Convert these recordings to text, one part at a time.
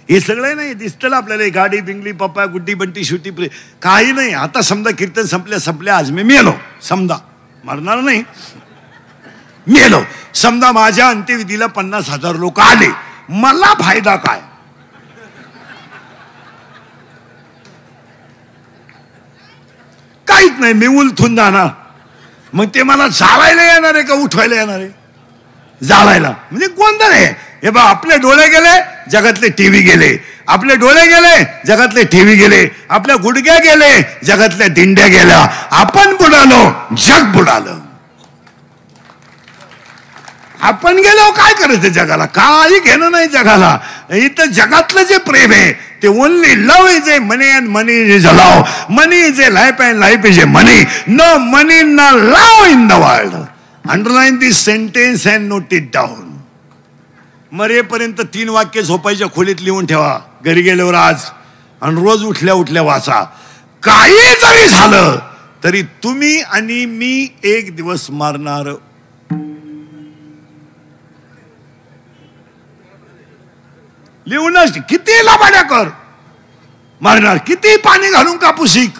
हे सगळं नाही दिसतं आपल्याला, गाडी बिंगली पप्पा गुड्डी बंटी शुटी काही नाही. आता समजा कीर्तन संपल्या आज मी मेलो, समजा मरणार नाही, मेलो समजा, माझ्या अंत्यविधीला 50,000 लोक आले, मला फायदा काय? काहीच नाही, मी उलथून जाणार. मग ते मला जाळायला येणार आहे का उठवायला येणार आहे? जाळायला. म्हणजे गोंधळ आहे. हे बा, आपले डोळे गेले, जगातले टीव्ही गेले. आपले डोळे गेले, जगातले टीव्ही गेले. आपल्या गुडघ्या गेले, जगातल्या दिंड्या गेल्या. आपण बुडालो, जग बुडालं. आपण गेलो, काय करायचं जगाला? काही घेणं नाही जगाला. इथं जगातलं जे प्रेम आहे ते only love is a money and money is a love. Money is a life and life is a money. No money no love in the world. Underline this sentence and note it down. मरेपर्यंत 3 वाक्य झोपायच्या खोलीत लिहून ठेवा, घरी गेल्यावर आज, आणि रोज उठल्या उठल्या वाचा. काही जरी झालं तरी तुम्ही आणि मी एक दिवस मारणार. लिहूनच, किती लाभाड्या कर मारणार, किती पाणी घालून कापूस इक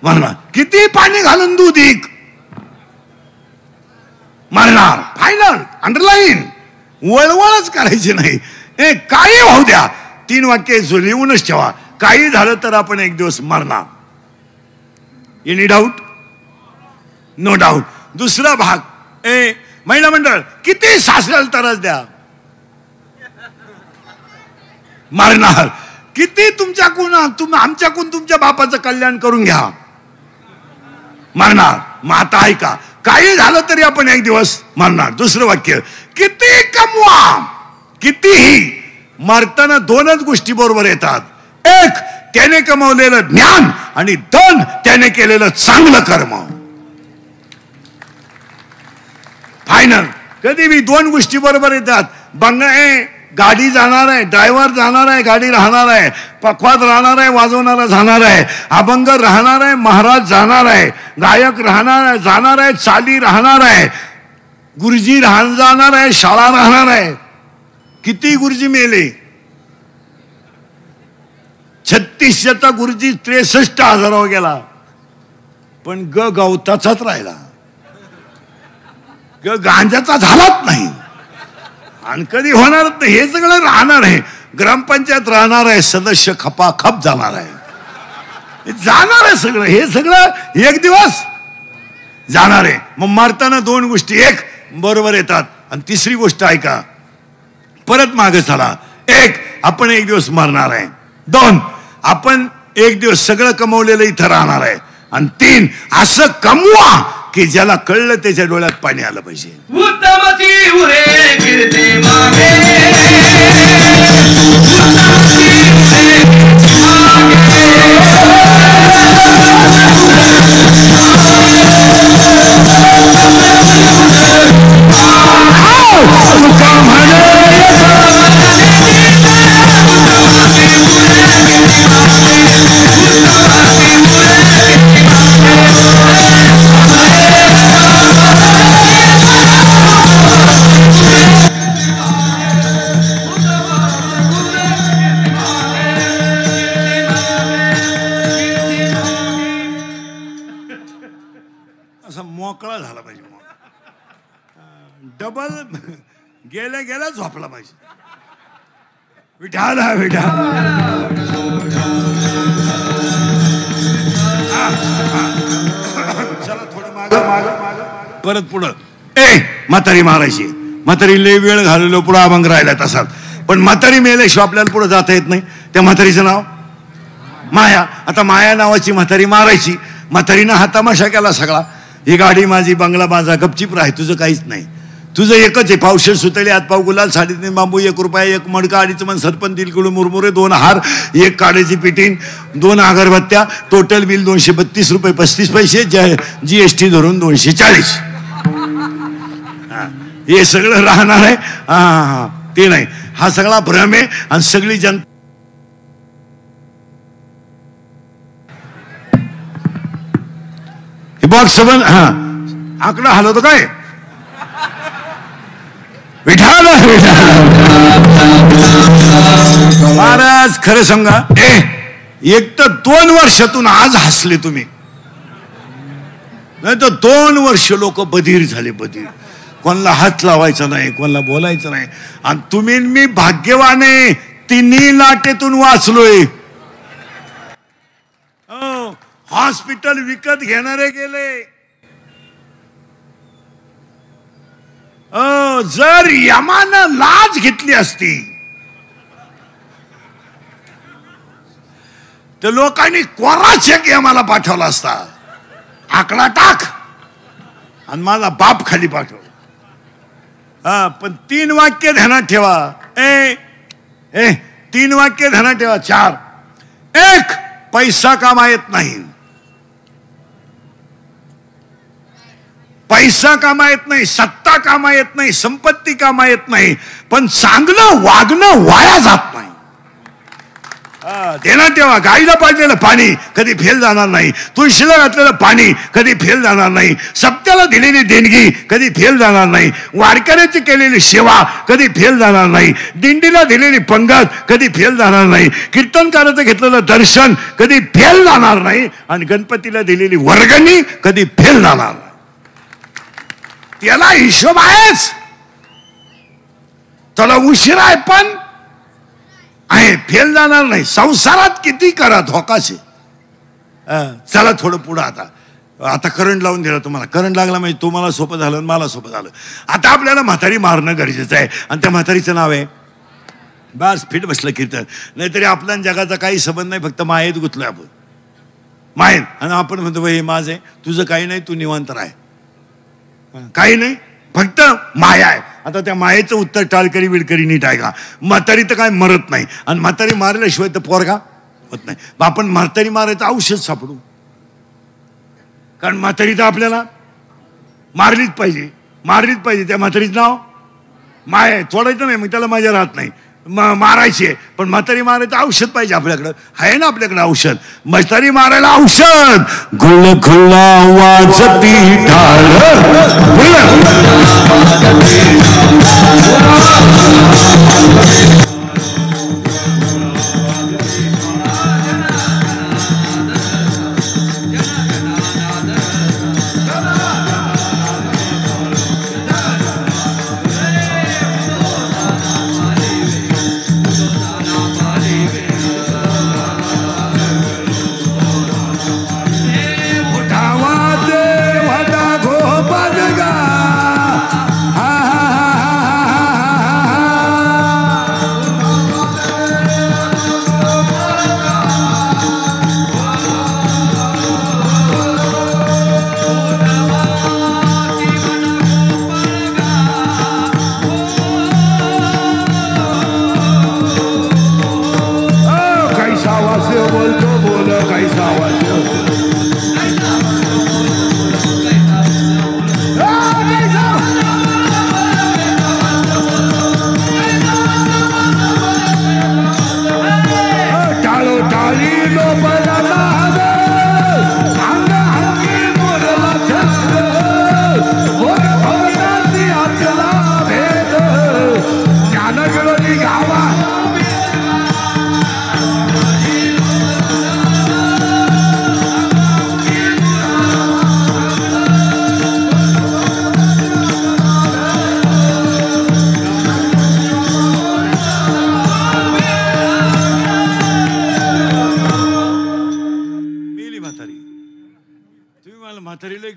मारणार, किती पाणी घालून दूध इक मारणार. Final underline. वळवळच करायची नाही. काही होऊ द्या, 3 वाक्य लिहूनच ठेवा. काही झालं तर आपण एक दिवस मारणार. Any doubt? No doubt. दुसरा भाग, महिला मंडळ, किती सासऱ्याला त्रास द्या मारणार. किती तुमच्याकडून आमच्याकडून तुमच्या बापाचं कल्याण करून घ्या मारणार. मग आता ऐका, काही झालं तरी आपण एक दिवस मारणार. दुसरं वाक्य, किती कमवा, कितीही. मारताना 2च गोष्टी बरोबर येतात. 1 त्याने कमवलेलं ज्ञान, आणि 2 त्याने केलेलं चांगलं कर्म. फायनल. कधी मी 2 गोष्टी बरोबर येतात. गाडी जाणार आहे, ड्रायव्हर जाणार आहे, गाडी राहणार आहे, पखवाद राहणार आहे, वाजवणारा जाणार आहे, अभंग राहणार आहे, महाराज जाणार आहे, गायक राहणार आहे, जाणार आहे, चाली राहणार आहे, गुरुजी जाणार आहे, शाळा राहणार आहे. किती गुरुजी मेले? 3600चा गुरुजी 63,000 गेला. पण गवताचाच राहिला, गांजाचा झालाच नाही. आणि कधी होणारच नाही. हे सगळं राहणार आहे. ग्रामपंचायत राहणार आहे, सदस्य खपाखप जाणार आहे, जाणार आहे सगळं. हे सगळं एक दिवस जाणार आहे. मग मारताना 2 गोष्टी 1 बरोबर येतात, आणि तिसरी गोष्ट ऐका, परत मागे चला. 1 आपण एक दिवस मारणार आहे. 2 आपण एक दिवस सगळं कमवलेलं इथं राहणार आहे. आणि 3 असं कमवा की ज्याला कळलं त्याच्या डोळ्यात पाणी आलं पाहिजे. मोकळा झाला पाहिजे. डबल गेल्या गेल्या झोपला पाहिजे. विठाला विठा. चला थोडं माग परत पुढं. म्हातारी मारायची. म्हातारी लय वेळ घालवलो, पुढं अभंग राहिला तसाच. पण म्हातारी मेल्याशिवाय आपल्याला पुढे जाता येत नाही. त्या म्हातारीचं नाव माया. आता माया नावाची म्हातारी मारायची. म्हातारीनं हा तमाशा केला सगळा. ही गाडी माझी, बंगला माझा, गपचीप राह, तुझं काहीच नाही. तुझं एकच आहे, पावशेर सुतळी, हातपाव गुलाल, 3.5 बांबू, 1 रुपया, 1 मडका, 2.5 मन सरपण, 1 किलो मुरमुरे, 2 हार, 1 काड्याची पिटीन, 2 अगरबत्त्या, टोटल बिल 232 रुपये 35 पैसे, GST धरून 240. हे सगळं राहणार आहे. ते नाही, हा सगळा भ्रम आहे. आणि सगळी जनता बॉक्स सबन आकडा हलवतो काय? विठाला विठाला महाराज खरं सांगा, एक तर 2 वर्षातून आज हसले तुम्ही, नाही तर 2 वर्ष लोक बधीर झाले, बधीर. कोणाला हात लावायचा नाही, कोणाला बोलायचं नाही. आणि तुम्ही मी भाग्यवान आहे, 3 लाटेतून वाचलोय. हॉस्पिटल विकत घेणारे गेले. जर यमानं लाज घेतली असती तर लोकांनी कोरा चेक यमाला पाठवला असता. आकडा टाक आणि माझा बाप खाली पाठव. पण 3 वाक्य ध्यानात ठेवा. 3 वाक्य ध्यानात ठेवा. 4. 1. पैसा कामा येत नाही. पैसा कामा येत नाही, सत्ता कामा येत नाही, संपत्ती कामा येत नाही, पण चांगलं वागणं वाया जात नाही. देणार तेव्हा गाईला पाजलेलं पाणी कधी फेल जाणार नाही, तुळशीला घातलेलं पाणी कधी फेल जाणार नाही, सप्त्याला दिलेली देणगी कधी फेल जाणार नाही, वारकऱ्याची केलेली सेवा कधी फेल जाणार नाही, दिंडीला दिलेली पंगत कधी फेल जाणार नाही, कीर्तनकाराचं घेतलेलं दर्शन कधी फेल जाणार नाही, आणि गणपतीला दिलेली वर्गणी कधी फेल जाणार नाही. त्याला हिशोब आहेच. त्याला उशीर आहे पण आहे, फेल जाणार नाही. संसारात किती करा धोकाचे. चला थोडं पुढं. आता करंट लावून दिला तुम्हाला. करंट लागला म्हणजे तुम्हाला सोपं झालं, मला सोपं झालं. आता आपल्याला म्हातारी मारणं गरजेचं आहे, आणि त्या म्हातारीचं नाव आहे बस फिट बसलं कीर्तन. नाहीतरी आपल्या जगाचा काही संबंध नाही, फक्त मायेत गुतलोय आपण, मायेत. आणि आपण म्हणतो हे माझं आहे, तुझं काही नाही, तू निवांत राह, काही नाही, फक्त माया आहे. आता त्या मायेचं उत्तर टाळकरी विडकरी नीट आहे का? म्हातारी तर काय मरत नाही, आणि म्हातारी मारल्याशिवाय तर पोरगा होत नाही. आपण म्हातारी मारायचं औषध सापडू, कारण म्हातारी तर आपल्याला मारलीच पाहिजे, मारलीच पाहिजे. त्या म्हातारीचं नाव माय आहे. तोडायचं नाही, मग त्याला मजा राहत नाही, मारायची आहे. पण म्हातारी मारायचं औषध पाहिजे आपल्याकडं. आहे ना आपल्याकडे औषध? म्हातारी मारायला औषध. गुळ खुल्ला वाजती ढाल,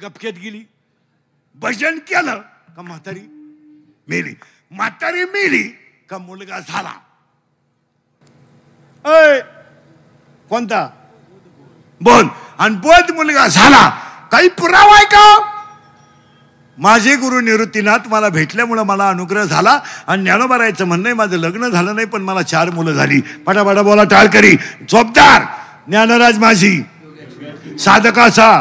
गपक्यात गेली. भजन केलं का म्हातारी मेली, म्हातारी मेली का मुलगा झाला. कोणता? बोल. आणि बोध मुलगा झाला. काही पुरावा आहे का? माझे गुरु निवृत्तीनाथ मला भेटल्यामुळे मला अनुग्रह झाला. आणि ज्ञानोबारायचं म्हणणं आहे माझं लग्न झालं नाही पण मला 4 मुलं झाली. पटापटा बोला टाळकरी. चोपदार ज्ञानराज माझी साधकाचा,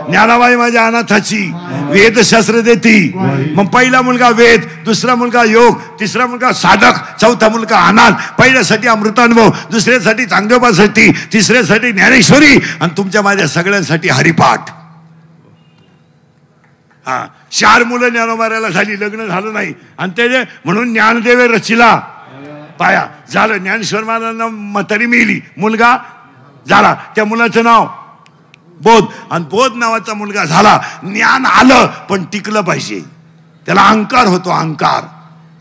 ज्ञानाबाई माझ्या अनाथाची, वेदशास्त्र देती. मग पहिला मुलगा वेद, दुसरा मुलगा योग, तिसरा मुलगा साधक, चौथा मुलगा अनाथ. पहिल्यासाठी अमृतानुभव, दुसऱ्यासाठी चांगदेवबासाठी, तिसऱ्यासाठी ज्ञानेश्वरी, आणि तुमच्या माझ्या सगळ्यांसाठी हरिपाठ. 4 मुलं ज्ञानोबारायला झाली, लग्न झालं नाही. आणि ते म्हणून ज्ञानदेवे रचिला पाया. झालं. ज्ञानेश्वर महाराजांना म्हातारी मेली, मुलगा झाला, त्या मुलाचं नाव बोध, आणि बोध नावाचा मुलगा झाला. ज्ञान आलं पण टिकलं पाहिजे, त्याला अहंकार होतो, अहंकार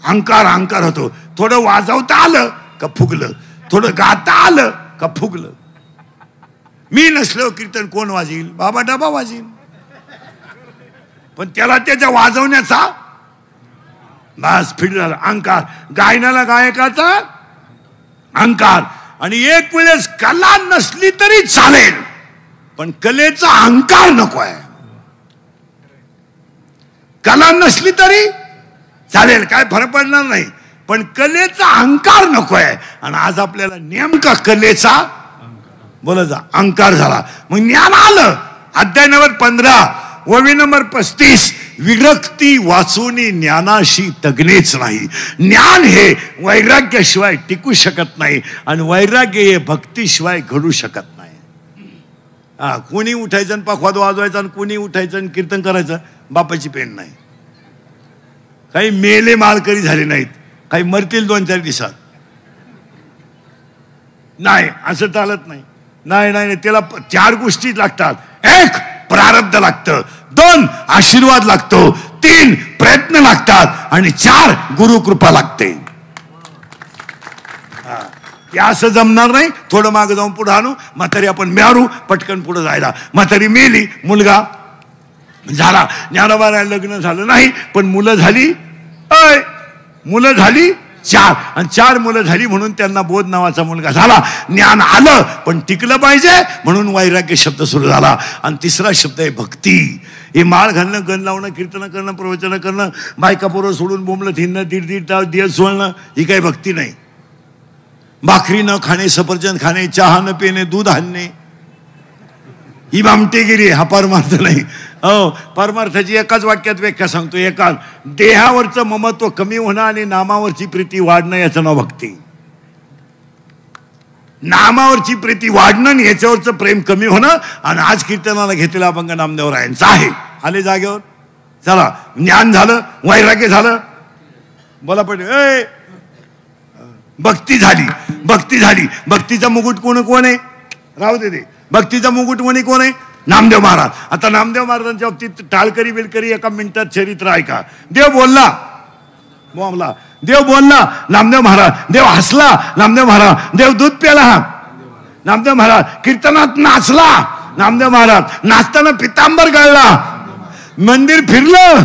अहंकार अहंकार होतो. थोडं वाजवता आलं का फुगलं, थोडं गाता आलं का फुगलं. मी नसलो कीर्तन कोण वाजील, बाबा डबा वाजील, पण त्याला त्याच्या वाजवण्याचा बस फिट झाला. अहंकार, गायनाला गायकाचा अहंकार. आणि एक वेळेस कला नसली तरी चालेल पण कलेचा अहंकार नको आहे. कला नसली तरी चालेल, काय फरक पडणार नाही, पण कलेचा अहंकार नको आहे. आणि आज आपल्याला नेमका कलेचा बोला जा अहंकार झाला. मग ज्ञान आलं. अध्याय नंबर 15 ओवी नंबर 35, विरक्ती वाचून ज्ञानाशी तगणेच नाही. ज्ञान हे वैराग्याशिवाय टिकू शकत नाही आणि वैराग्य हे भक्तीशिवाय घडू शकत नाही. कोणी उठायचं आणि पखवाद वाजवायचा आणि कोणी उठायचं आणि कीर्तन करायचं, बापाची पेन नाही. काही मेले मालकरी झाले नाहीत, काही मरतील 2-4 दिवसात. नाही असं चालत नाही. नाही नाही, त्याला 4 गोष्टी लागतात. 1 प्रारब्ध लागतं, 2 आशीर्वाद लागतो, 3 प्रयत्न लागतात आणि 4 गुरुकृपा लागते. ते असं जमणार नाही. थोडं मागे जाऊन पुढे आणू, म्हातारी आपण मिळारू पटकन पुढे जायला. म्हातारी मेली, मुलगा झाला. ज्ञानोबा लग्न झालं नाही पण मुलं झाली, मुलं झाली 4 आणि 4 मुलं झाली म्हणून त्यांना बोध नावाचा मुलगा झाला. ज्ञान आलं पण टिकलं पाहिजे म्हणून वैराग्य शब्द सुरू झाला. आणि 3रा शब्द आहे भक्ती. हे माळ घालणं, गण लावणं, कीर्तन करणं, प्रवचन करणं, बायका पोरं सोडून बोंबलं थिरणं, 1.5 तास दिवस सोडणं, ही काही भक्ती नाही. भाकरी न खाणे, सफरचंद खाणे, चहा न पिणे, दूध आणणे, ही भामटेगिरी, हा परमार्थ नाही. परमार्थाची एकाच वाक्यात व्याख्या सांगतो. एकाच, देहावरचं ममत्व कमी होणं आणि नामावरची प्रीती वाढणं याचं नाव भक्ती. नामावरची प्रीती वाढणं आणि याच्यावरचं प्रेम कमी होणं. आणि आज कीर्तनाला घेतलेला अभंग नामदेवरायांचा आहे. आले जागेवर, चला. ज्ञान झालं, वैराग्य झालं, बोला पडे, भक्ती झाली, भक्ती झाली. भक्तीचा मुकुट कोण आहे, राहू दे. भक्तीचा मुकुट कोण आहे, नामदेव महाराज. आता नामदेव महाराजांच्या बाबतीत टाळकरी बिलकरी एका मिनिटात चरित्र ऐका. देव बोलला, बोंबला, देव बोलला, नामदेव महाराज. देव हसला, नामदेव महाराज. देव दूध प्याला, नामदेव महाराज. कीर्तनात नाचला, नामदेव महाराज. नाचताना पितांबर गाळला, मंदिर फिरलं,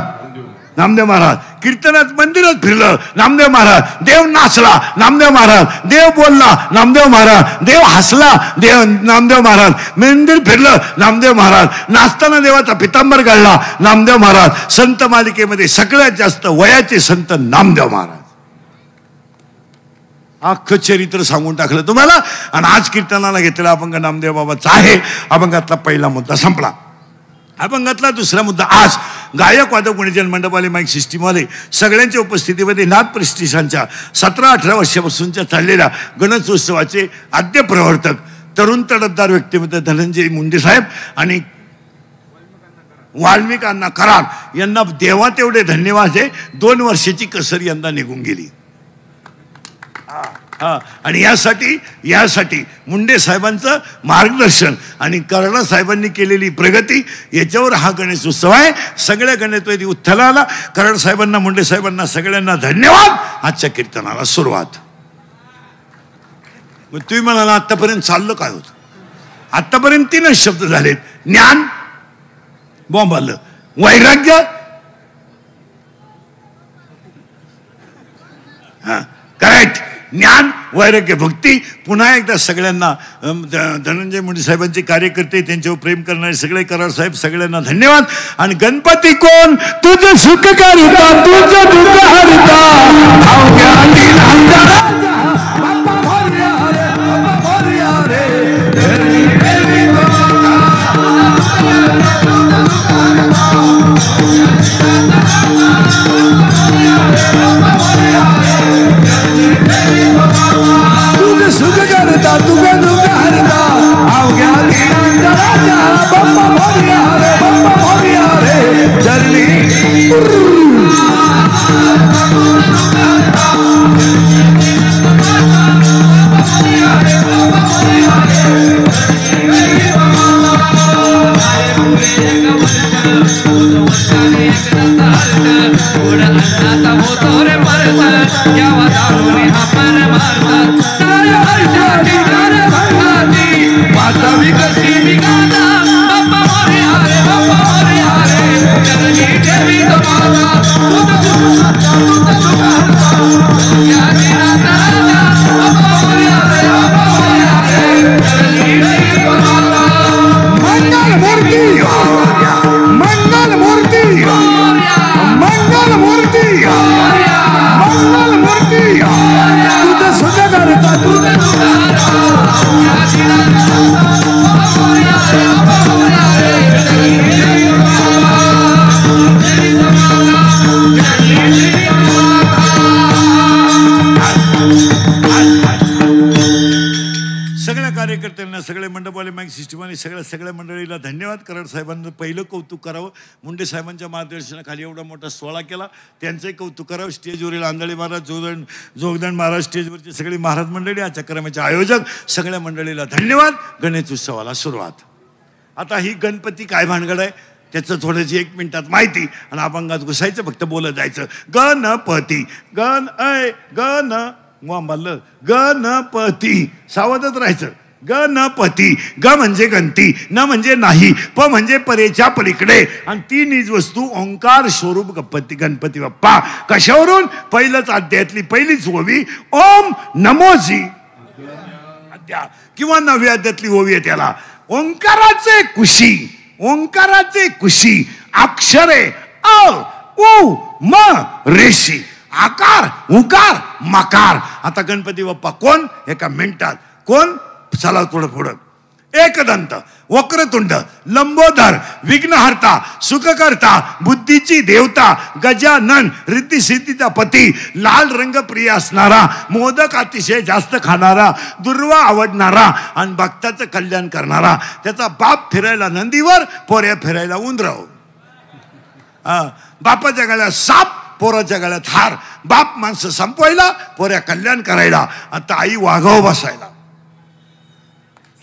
नामदेव महाराज. कीर्तनात मंदिरात फिरलं, नामदेव महाराज. देव नाचला, नामदेव महाराज. देव बोलला, नामदेव महाराज. देव हसला, नामदेव महाराज. मंदिर फिरलं, नामदेव महाराज. नाचताना देवाचा पितांबर गाळला, नामदेव महाराज. संत मालिकेमध्ये सगळ्यात जास्त वयाचे संत नामदेव महाराज. अख्खं चरित्र सांगून टाकलं तुम्हाला. आणि आज कीर्तनाला घेतलेला अभंग नामदेव बाबाचा आहे. अभंगातला पहिला मुद्दा संपला. अभंगातला 2रा मुद्दा, आज गायक वादक गुणीजन मंडपवाले माईक सिस्टीमवाले सगळ्यांच्या उपस्थितीमध्ये नाथ प्रतिष्ठानच्या 17-18 वर्षापासूनच्या चाललेल्या गणेशोत्सवाचे आद्य प्रवर्तक तरुण तडफदार व्यक्तिमत्व धनंजय मुंडे साहेब आणि वाल्मिकांना कराड यांना देवा तेवढे धन्यवाद आहे. 2 वर्षाची कसर यंदा निघून गेली. आणि यासाठी मुंडे साहेबांचं मार्गदर्शन आणि कर्णा साहेबांनी केलेली प्रगती याच्यावर हा गणेशोत्सव आहे. सगळ्या गणेशवादी उत्थलाला करण साहेबांना, मुंडे साहेबांना सगळ्यांना धन्यवाद. आजच्या कीर्तनाला सुरुवात. मग तुम्ही म्हणाला आतापर्यंत चाललं काय होतं? आतापर्यंत 3च शब्द झालेत. ज्ञान, बॉम्ब आलं, वैराग्य, करेक्ट, ज्ञान, वैराग्य, भक्ती. पुन्हा एकदा सगळ्यांना धनंजय मुंडे साहेबांचे कार्यकर्ते, त्यांच्यावर प्रेम करणारे सगळे कराड साहेब सगळ्यांना धन्यवाद. आणि गणपती कोण, तुझं सुख करिता, तुझं दुःख हरिता, स्वार्थ गोड अन्नाचा होतो रे परत यावा दारूने हा परमार्थ सारे वर्षाची चार भरती वास्तविक सीमी गाता बाप्पा मोरे हरे बाप्पा मोरे हरे चरणी ठेवी तुम्हाला तुझ सुखाचा या दिनाचा राजा बाप्पा मोरे हरे बाप्पा मोरे हरे चरणी ठेवी तुम्हाला मंगल मूर्ती मंगल मूर्ती मंगल मूर्ती मंगल मूर्ती तुझं सुद्धा करता तुझं सगळ्या कार्यकर्त्यांना सगळे मंडपवाले माईक सिस्टम आणि सगळ्या मंडळीला धन्यवाद. कराड साहेबांचं पहिलं कौतुक करावं. मुंडे साहेबांच्या मार्गदर्शनाखाली एवढा मोठा सोहळा केला त्यांचंही कौतुक करावं. स्टेजवरील आंधळी महाराज जोगदंड महाराज स्टेजवरची सगळी महाराज मंडळी आजच्या कार्यक्रमाचे आयोजक सगळ्या मंडळीला धन्यवाद. गणेश उत्सवाला सुरुवात. आता ही गणपती काय भानगड आहे त्याचं थोडंशी 1 मिनिटात माहिती आणि अभंगात घुसायचं फक्त बोलत जायचं. गणपती गण वांबाल गणपती सावधच राहायचं. गणपती ग म्हणजे गणती न म्हणजे नाही प म्हणजे परेच्या पलीकडे आणि ती निज वस्तू ओंकार स्वरूप गणपती बाप्पा. कशावरून पहिलंच अध्यायातली पहिलीच ओवी ओम नमोजी अध्याय किंवा 9व्या अध्यायातली ओवी आहे त्याला. ओंकाराचे कुशी अक्षरे अ उ म रेशी आकार उकार मकार. आता गणपती बाप्पा कोण एका मिनिटात कोण चला थोडं पुढं. एकदंत वक्रतुंड लंबोदर विघ्नहर्ता सुखकर्ता बुद्धीची देवता गजानन रिद्धी सिद्धीचा पती लाल रंग प्रिय असणारा मोदक अतिशय जास्त खाणारा दुर्वा आवडणारा आणि भक्ताचं कल्याण करणारा. त्याचा बाप फिरायला नंदीवर पोऱ्या फिरायला उंदराव. बापाच्या गळ्यात साप पोराच्या गळ्यात हार. बाप माणसं संपवायला पोऱ्या कल्याण करायला आता आई वाघाव बसायला.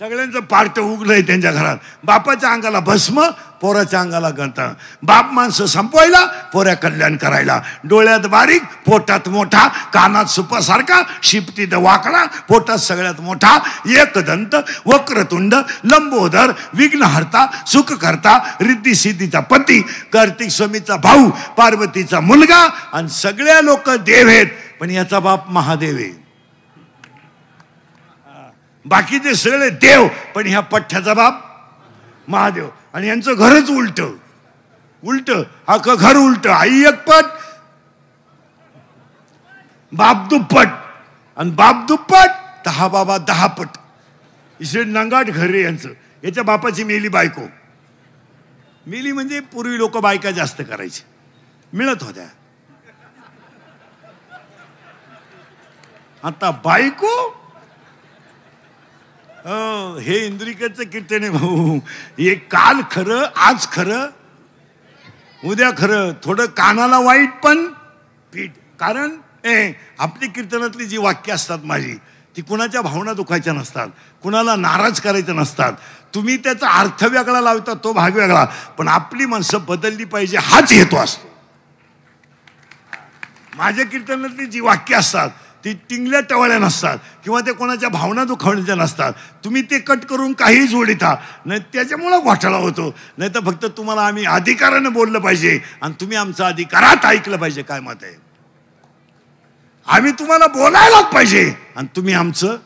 सगळ्यांचं पार्ट उगलंय त्यांच्या घरात. बापाच्या अंगाला भस्म पोराच्या अंगाला गंतण. बाप माणसं संपवायला पोऱ्या कल्याण करायला. डोळ्यात बारीक पोटात मोठा कानात सुपासारखा शिपतीत वाकडा पोटात सगळ्यात मोठा एकदंत वक्रतुंड लंबोदर विघ्नहर्ता सुखकर्ता रिद्धी सिद्धीचा पती कार्तिक स्वामीचा भाऊ पार्वतीचा मुलगा आणि सगळ्या लोक देव आहेत पण याचा बाप महादेव आहे. बाकीचे सगळे देव पण ह्या पठ्ठ्याचा बाप महादेव आणि यांचं घरच उलट अख्खं घर उलट. आई एक पट बाप दुप्पट आणि बाप दुप्पट तर हा बाबा 10 पट. इकडे नंगाट घर रे यांचं. याच्या बापाची मेली बायको. मेली म्हणजे पूर्वी लोक बायका जास्त करायचे मिळत होत्या. आता बायको हे इंद्रिकेचं कीर्तन आहे भाऊ. हे काल खरं आज खरं उद्या खरं. थोडं कानाला वाईट पण पीठ. कारण आपली कीर्तनातली जी वाक्य असतात माझी ती कुणाच्या भावना दुखायच्या नसतात कुणाला नाराज करायचं नसतात. तुम्ही त्याचा अर्थ वेगळा लावता तो भाग वेगळा पण आपली माणसं बदलली पाहिजे हाच हेतू असतो. माझ्या कीर्तनातली जी वाक्य असतात ती टिंगल्या टवळ्या नसतात किंवा ते कोणाच्या भावना दुखावण्याच्या नसतात. तुम्ही ते कट करून काही जोडिता नाही त्याच्यामुळं घोटाळा होतो. नाही तर फक्त तुम्हाला आम्ही अधिकारानं बोललं पाहिजे आणि तुम्ही आमचं अधिकारात ऐकलं पाहिजे. काय मत आहे? आम्ही तुम्हाला बोलायलाच पाहिजे आणि तुम्ही आमचं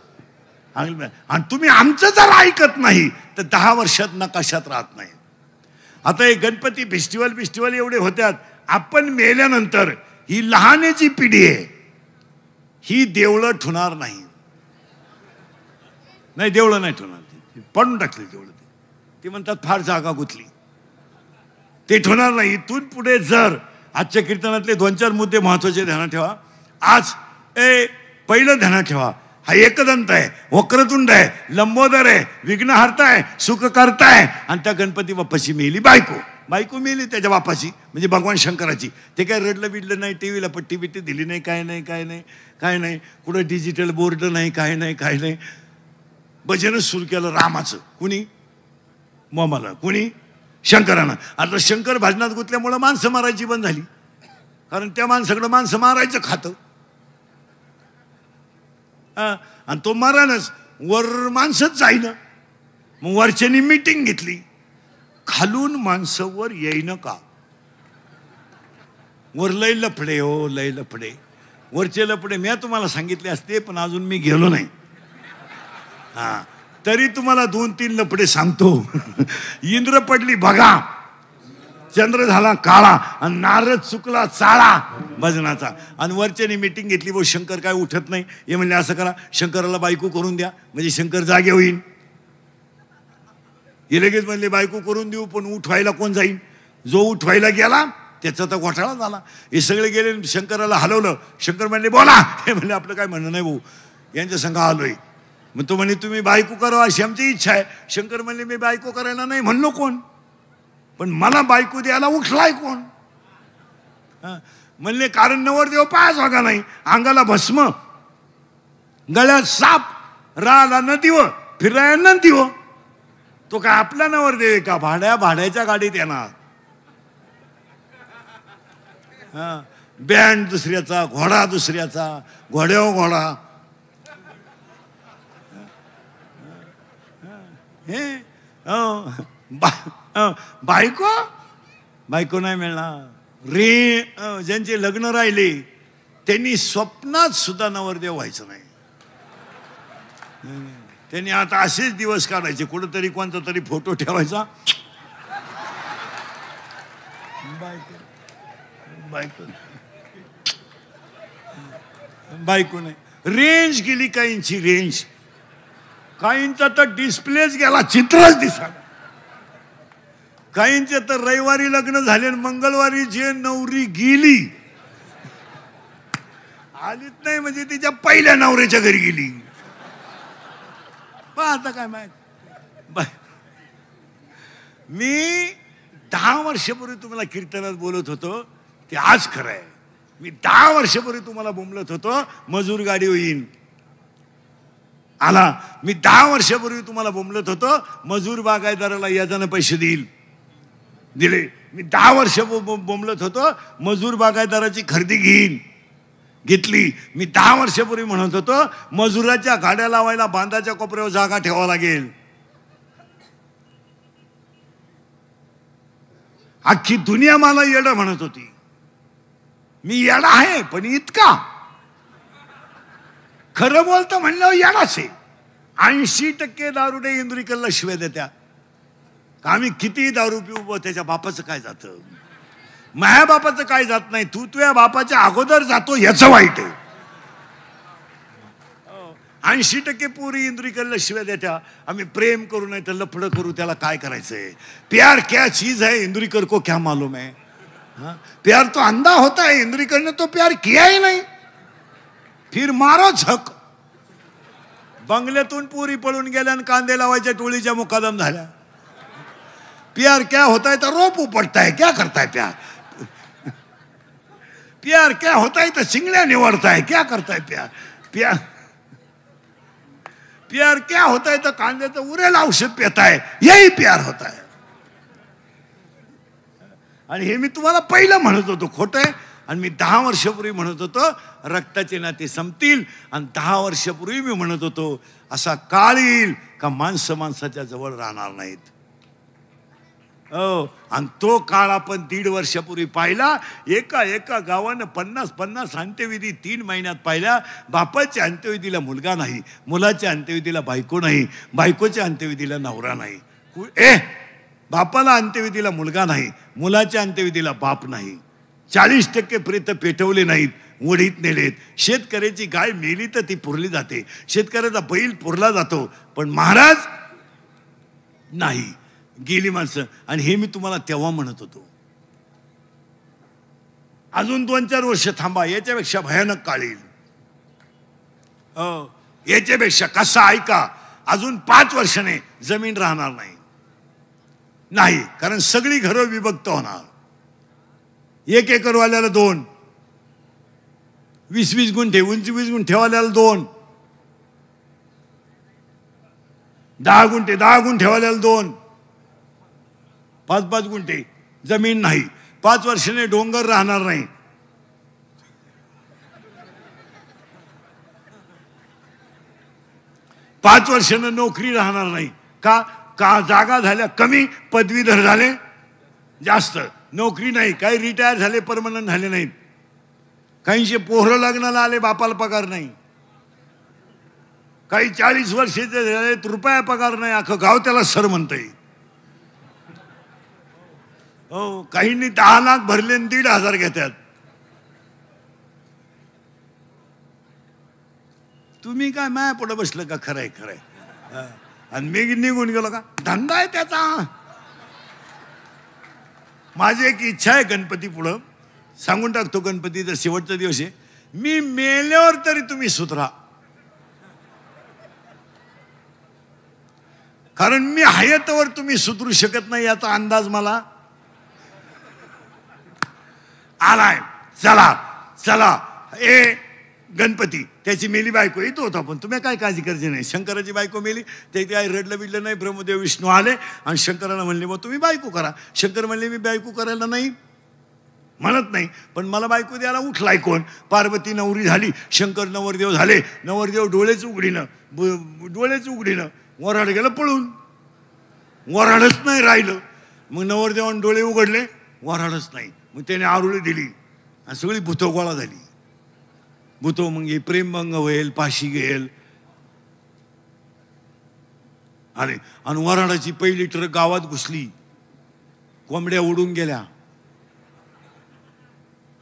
आणि तुम्ही आमचं जर ऐकत नाही तर 10 वर्षात नकाशात राहत नाही. आता हे गणपती फेस्टिवल एवढे होत्यात. आपण मेल्यानंतर ही लहानेची पिढी आहे ही देवळं ठुणार नाही. देवळं नाही ठुणार. पडून टाकले देवळं. ते म्हणतात फार जागा गुंतली ते ठुणार नाही. इथून पुढे जर आजच्या कीर्तनातले 2-4 मुद्दे महत्वाचे ध्यानात ठेवा. आज पहिलं ध्यानात ठेवा हा एकदंत आहे वक्रतुंड आहे लंबोदर आहे विघ्नहर्ता आहे सुखकर्ता आहे आणि त्या गणपती बाप्पाची मेली बायको मेली त्याच्या बापाची म्हणजे भगवान शंकराची. ते काय रडलं बिडलं नाही. टीव्हीला पट्टी बिट्टी दिली नाही काय नाही कुठं डिजिटल बोर्ड नाही काय नाही. भजनच सुरू केलं रामाचं. कुणी मोमाला कुणी शंकरानं. आता शंकर भजनात गुंतल्यामुळं माणसं मारायची बंद झाली. कारण त्या माणसाकडे माणसं मारायचं खातं. आणि तो मारानच वर माणसंच जाईन. मग वरच्यानी मीटिंग घेतली, खालून माणसं वर येईन का. वर लय लफडे हो, लय लफडे. वरचे लफडे मी तुम्हाला सांगितले असते, पण अजून मी गेलो नाही. हा, तरी तुम्हाला 2-3 लफडे सांगतो. इंद्र पडली बघा, चंद्र झाला काळा, आणि नारद चुकला चाळा भजनाचा. आणि वरच्यानी मीटिंग घेतली, वो शंकर काय उठत नाही. हे म्हणले असं करा, शंकराला बायको करून द्या म्हणजे शंकर जागे होईल. हे लगेच म्हणले बायको करून देऊ, पण उठवायला कोण जाईल. जो उठवायला गेला त्याचा तर घोटाळा झाला. हे सगळे गेले, शंकराला हलवलं. शंकर म्हणले बोला. हे म्हणले आपलं काय म्हणणं नाही भाऊ, यांच्या संघ आलोय. मग तो म्हणे तुम्ही बायको करा अशी आमची इच्छा आहे. शंकर म्हणले मी बायको करायला नाही म्हणलो कोण, पण मला बायको द्यायला उठलाय कोण. म्हणले कारण नवरदेव पायाच वागा नाही, अंगाला भस्म, गळ्यात साप, राला नदीव, फिराया नदीव. तो काय आपला नवरदेव आहे का. भाड्याच्या गाडीत येणार. बँड दुसऱ्याचा, घोडा दुसऱ्याचा, घोड्यावर घोडा. हे बायको नाही मिळणार रे. ज्यांचे लग्न राहिले त्यांनी स्वप्नात सुद्धा नवरदेव व्हायचं नाही. त्यांनी आता असेच दिवस काढायचे, कुठंतरी कोणता तरी फोटो ठेवायचा. बायको नाही. रेंज गेली काहींची, रेंज. काहींचा तर डिस्प्लेच गेला, चित्रच दिसा. काहींचे तर रविवारी लग्न झाले, मंगळवारी जे नवरी गेली आलीच नाही म्हणजे तिच्या पहिल्या नवऱ्याच्या घरी गेली. आता काय माहित. मी 10 वर्षापूर्वी तुम्हाला कीर्तनात बोलत होतो ते आज खरं आहे. मी 10 वर्षापूर्वी तुम्हाला बोंबलत होतो मजूर गाडी होईन आला. मी 10 वर्षापूर्वी तुम्हाला बोंबलत होतो मजूर बागायतदाराला याजानं पैसे देईल, दिले. मी 10 वर्ष बोंबलत होतो मजूर बागायतदाराची खरेदी घेईन, घेतली. मी 10 वर्षापूर्वी म्हणत होतो मजुराच्या गाड्या लावायला बांधाच्या कोपऱ्यावर जागा ठेवावं लागेल. अख्खी दुनिया मला येडं म्हणत होती. मी येडा आहे, पण इतका खरं बोलतो म्हणल्यावर येडाच आहे. 80% दारुडे इंद्रिकलला शिव्या देत्या. आम्ही किती दारू पिऊ, त्याच्या बापाचं काय जातं, माझ्या बापाचं काय जात नाही. तू तुझ्या बापाच्या अगोदर जातो याचं वाईट आहे. 80% पोरी इंद्रिकलला शिव्या देत्या. आम्ही प्रेम करू नाही तर लफडं करू, त्याला काय करायचंय. प्यार क्या चीज है इंद्रिकर को क्या मालूम है. प्यार तो अंधा होता है, इंद्रिकर ने तो प्यार किया ही नहीं, फिर मारो झक. बंगल्यातून पोरी पळून गेल्या आणि कांदे लावायच्या टोळीच्या मुकादम झाल्या. प्यार क्या होता है तो रोप उपटता है, क्या करता है प्यार. प्यार क्या होता है तो चिंगड़ियां निवड़ता है, क्या करता है प्यार. प्यार प्यार क्या होता है तो कांद्याचं उरेल औषध पिता है, यही प्यार होता है. आणि हे मी तुम्हाला पहिलं म्हणत होतो खोटं आहे. आणि मी 10 वर्षापूर्वी म्हणत होतो रक्ताचे नाते संपतील. आणि 10 वर्षापूर्वी मी म्हणत होतो असा काळ येईल का माणसं माणसाच्या जवळ राहणार नाहीत. आणि तो काळ आपण 1.5 वर्षापूर्वी पाहिला. एका गावानं 50 अंत्यविधी 3 महिन्यात पाहिल्या. बापाच्या अंत्यविधीला मुलगा नाही, मुलाच्या अंत्यविधीला बायको नाही, बायकोच्या अंत्यविधीला नवरा नाही. बापाला अंत्यविधीला मुलगा नाही, मुलाच्या अंत्यविधीला बाप नाही. 40% प्रेत पेटवले नाहीत, वडीत नेलेत. शेतकऱ्याची गाय मेली तर ती पुरली जाते, शेतकऱ्याचा बैल पुरला जातो, पण महाराज नाही, गेली माणसं. आणि हे मी तुम्हाला तेव्हा म्हणत होतो. अजून 2-4 वर्ष थांबा, याच्यापेक्षा भयानक काळ येईल. याच्यापेक्षा कसा ऐका, अजून 5 वर्षाने जमीन राहणार नाही, कारण सगळी घरं विभक्त होणार. 1 एकर वाल्याला 2, 20-20 गुंठे, 20 गुंठेवाल्याला 2, 10 गुंठेवाल्याला 2, 5 गुंठे जमीन नाही. 5 वर्षाने डोंगर राहणार नाही. 5 वर्षानं नोकरी राहणार नाही का? का जागा झाल्या कमी, पदवीधर झाले जास्त, नोकरी नाही. काही रिटायर झाले, परमनंट झाले नाहीत. काहींचे पोहरं लग्नाला आले, बापाला पगार नाही. काही 40 वर्षाचे झाले, रुपया पगार नाही, अख्खं गाव त्याला सर म्हणतंय. हो, काहींनी 10 लाख भरले आणि 1,500 घेतात. तुम्ही काय माया पुढे बसलं का? खरंय खरंय. आणि मी निघून गेलो का? धंदा आहे त्याचा. माझी एक इच्छा आहे गणपती पुढं, सांगून टाकतो. गणपतीचा शेवटचा दिवस आहे. मी मेल्यावर तरी तुम्ही सुधरा, कारण मी हयातवर तुम्ही सुधरू शकत नाही याचा अंदाज मला आलाय. चला चला. ए गणपती, त्याची मेली बायको येतो होता, पण तुम्ही काय काळजी करायची नाही. शंकराची बायको मेली, ते काय रडलं बिडलं नाही. ब्रह्मदेव विष्णू आले आणि शंकराला म्हणले मग तुम्ही बायको करा. शंकर म्हणले मी बायको करायला नाही म्हणत नाही, पण मला बायको द्यायला उठलाय कोण? पार्वती नवरी झाली, शंकर नवरदेव झाले. नवरदेव डोळेच उघडीनं वराड गेलं पळून. वराडच नाही राहिलं. मग नवरदेवाने डोळे उघडले, वराडच नाही. मग त्याने आरुळी दिली आणि सगळी भूतो गोळा झाली. भूतो मग हे प्रेमभंग होईल, पाशी घेईल. अरे, आणि वराडाची पहिली ट्रक गावात घुसली, कोंबड्या उडून गेल्या.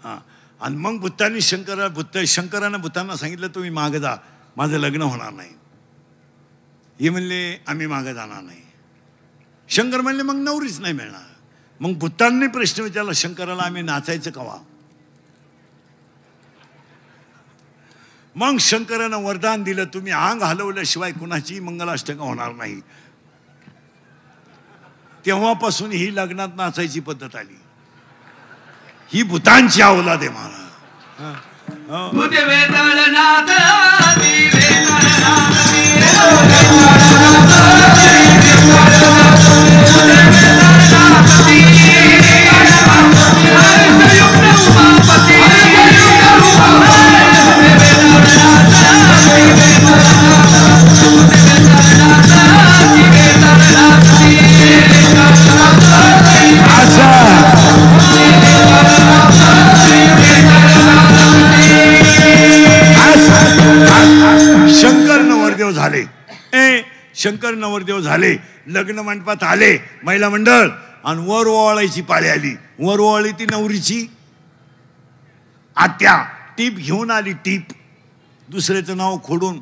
हा, आणि मग भूतांनी शंकरानं भूतांना सांगितलं तुम्ही मागे जा, माझं लग्न होणार नाही. हे म्हणले आम्ही मागे जाणार नाही. शंकर म्हणले मग नवरीच नाही मिळणार. मग भूतांनी प्रश्न विचारला शंकराला, आम्ही नाचायचं कवा? मग शंकरानं वरदान दिलं, तुम्ही अंग हलवल्याशिवाय कुणाची मंगलाष्टका होणार नाही. तेव्हापासून ही लग्नात नाचायची पद्धत आली. ही भूतांची अवलाद आहे महाराज. शंकर नवरदेव झाले, लग्न मंडपात आले महिला मंडळ, आणि वर ओवाळायची पाळी आली. वर ओवाळी ती नवरीची आत्या. टीप घेऊन आली, टीप, दुसऱ्याचं नाव खोडून.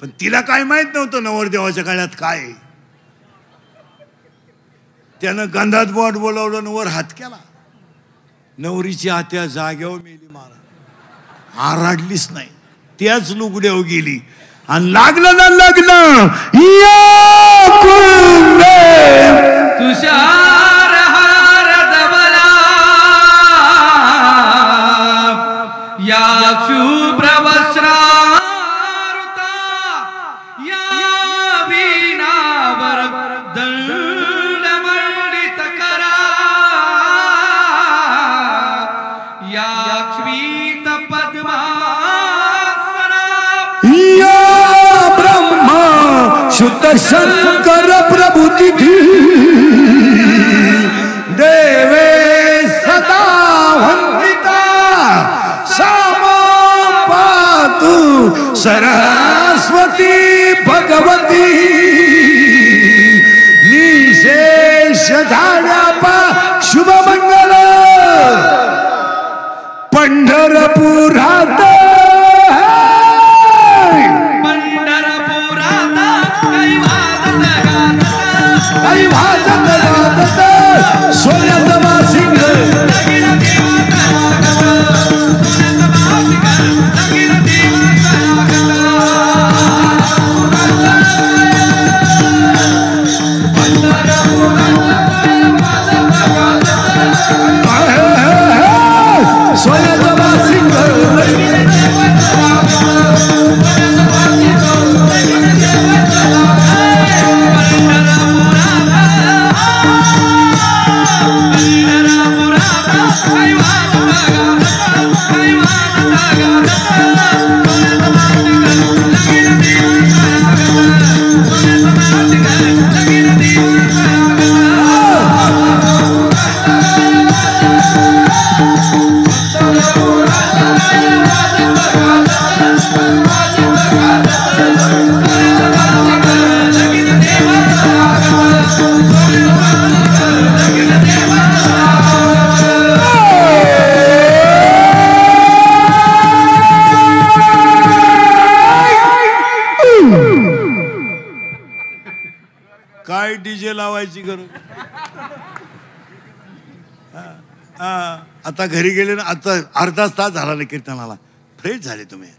पण तिला काय माहित नव्हतं नवरदेवाच्या काळात काय. त्यानं गंधात बोट बोलावलं आणि वर हात केला. नवरीची आत्या जाग्यावर मेली महाराज. आराडलीच नाही, त्याच लुगड्यावर गेली आणि लागलं ना लग्न. तुषार हार दबला या शुभ्र वस्त्रारुता या वीणावर दंड मंडित करा या श्वेत पद्मा शुद्ध शंकर प्रभु तिथी देवे सदा वंदिता सामा पातु सरस्वती भगवती. निशेष झाल्या पा शुभ मंगल पंढरपुरात. आता घरी गेले ना, आता अर्धा तास झाला ना कीर्तनाला, फ्रेश झाले तुम्ही.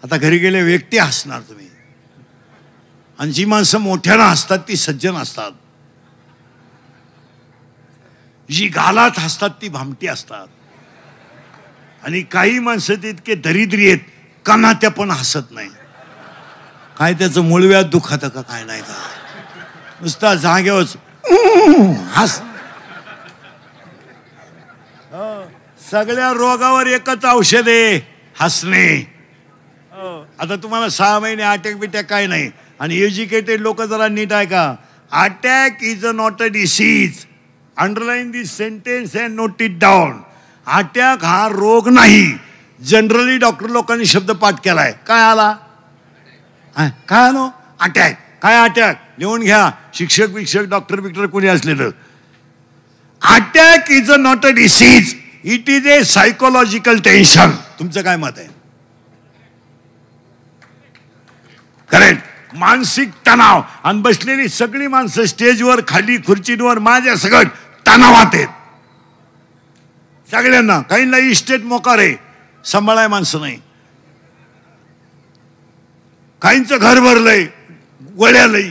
आता घरी गेले व्यक्ती हसणार तुम्ही. आणि जी माणसं मोठ्यानं हसतात ती सज्जन असतात, जी गालात हसतात ती भामटी असतात. आणि काही माणसं ते इतके दरिद्री आहेत, कणात्या पण हसत नाही. काय त्याचं मूळव्याध दुखत का काय नाही का, नुसता जागेवरच हस. सगळ्या रोगावर एकच औषध आहे, हसणे. आता तुम्हाला 6 महिने अटॅक बिटॅक काय नाही. आणि एज्युकेटेड लोक जरा नीट आहे का, attack is a not a disease. Underline this sentence and note it down. Attack हा रोग नाही. जनरली डॉक्टर लोकांनी शब्द पाठ केलाय. काय आला, काय आलो, अटॅक. काय अटॅक, लिहून घ्या, शिक्षक विक्षक डॉक्टर बिक्टर कोणी असलेलं. Attack is a not a disease, it is a psychological tension. तुमचं काय मत आहे? करेक्ट. मानसिक तणाव. आणि बसलेली सगळी माणसं स्टेजवर खाली खुर्चीवर माझ्या सगळं तणावात आहेत सगळ्यांना. काहींना इस्टेट मोकार आहे, सांभाळाय माणसं नाही. काहींचं घर भरलंय, गोळ्या लई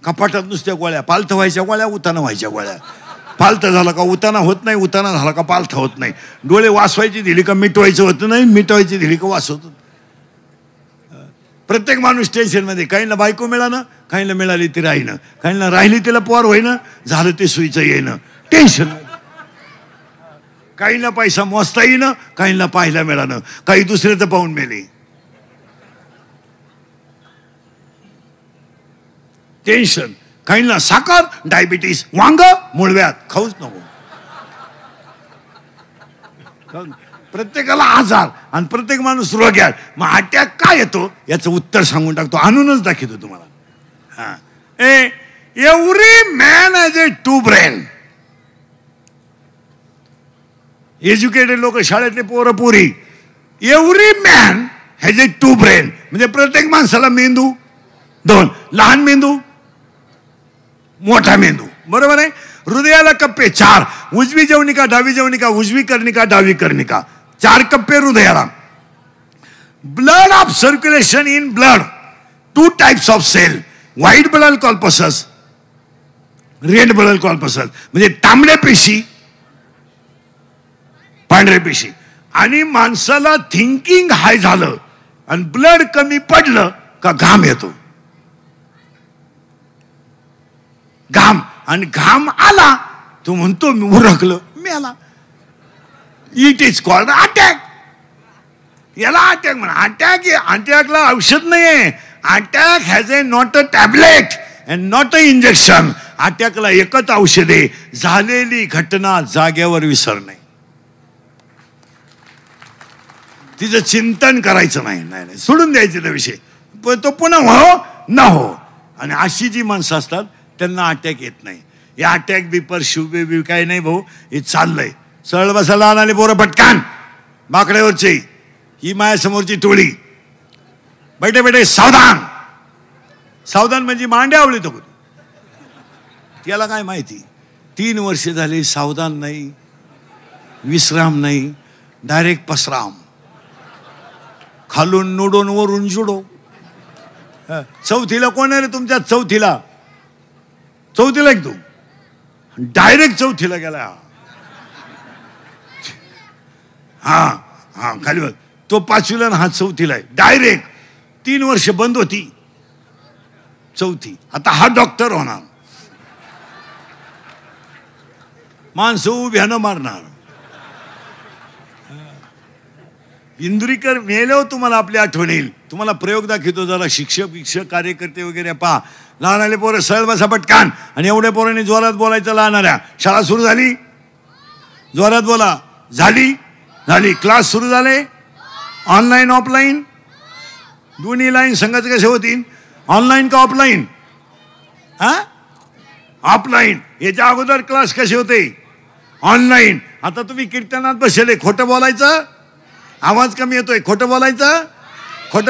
कपाटात नुसत्या गोळ्या, पालथ व्हायच्या गोळ्या, उताना व्हायच्या गोळ्या. पालथ झाला का उताना होत नाही, उताना झाला का पालथ होत नाही. डोळे वाचवायची दिली का मिटवायचं होतं नाही, मिटवायची दिली का वाच होत. प्रत्येक माणूस टेन्शनमध्ये. काहींना बायको मिळालं, काहींना मिळाली ती राहीनं, काहींना राहिली तिला पोर होईनं, झालं ते सुईचं येणं, टेन्शन. काहींना पैसा मोजता येईनं, काहींना पाहायला मिळालं, काही दुसऱ्याचं पाहून मेले. टेन्शन. काहींना साखर, डायबिटीस, वांग, मूळव्याध, खाऊच नको. प्रत्येकाला आजार आणि प्रत्येक माणूस रोग्यात. मग अटॅक काय येतो याचं उत्तर सांगून टाकतो, आणूनच दाखवतो तुम्हाला. Every man has a 2 brain. Educated लोक, शाळेतले पोरं पोरी, every man has a 2 brain. म्हणजे प्रत्येक माणसाला मेंदू 2. लहान मेंदू, मोठा मेंदू, बरोबर आहे. हृदयाला कप्पे 4, उजवी जवनिका, डावी जवनिका, उजवी कर्णिका, डावी कर्णिका, 4 कप्पे हृदयाला. Blood of circulation in blood, 2 types of cell, white blood corpuscles, red blood corpuscles. म्हणजे तांबड्या पेशी, पांढऱ्या पेशी. आणि माणसाला थिंकिंग हाय झालं आणि ब्लड कमी पडलं का घाम येतो. घाम. आणि घाम आला तो म्हणतो मी उरकलं, मी आला. It is called attack. याला अटॅक म्हणा. अटॅक, अटॅकला औषध नाहीये. Attack has a not a tablet and not a injection. अटॅकला एकच औषध आहे, झालेली घटना जाग्यावर विसरणे. तिचं चिंतन करायचं नाही, नाही सोडून द्यायचं तो विषय. तो पुन्हा हो न हो. आणि अशी जी माणसं असतात त्यांना अटॅक येत नाही. या अटॅक बिपर शिवबी काय नाही भाऊ, हे चाललंय. सरळ बसायला आणाले पोरं पटकान बाकड्यावरचे. ही माझ्यासमोरची टोळी, बैठे बैठे सावधान. सावधान म्हणजे मांड्या आवळी तो. त्याला काय माहिती, 3 वर्ष झाली सावधान नाही, विश्राम नाही, डायरेक्ट पसराम. खालून नोडून वरून जुडो. चौथीला कोण आहे रे तुमच्यात? चौथीला एक तू डायरेक्ट चौथीला गेला. हा खाली बघ. तो 5वीला हा 4थीला आहे. डायरेक्ट 3 वर्ष बंद होती 4थी. आता हा डॉक्टर होणार. माणसं उभ्यानं मारणार. इंदुरीकर मेलो तुम्हाला आपली आठवण येईल. तुम्हाला प्रयोग दाखवतो जरा. शिक्षक कार्यकर्ते वगैरे पहा. लहान आले पोरं सरळ बसा पटकान. आणि एवढ्या पोरांनी जोरात बोलायचं लहानाऱ्या. शाळा सुरू झाली, जोरात बोला. झाली. क्लास सुरू झाले. ऑनलाईन ऑफलाईन दोन्ही लाईन संघाचे कसे होतील? ऑनलाईन का ऑफलाईन? ऑफलाईन. याच्या अगोदर क्लास कसे होते? ऑनलाईन. आता तुम्ही कीर्तनात बसले, खोटं बोलायचं, आवाज कमी येतोय, खोटं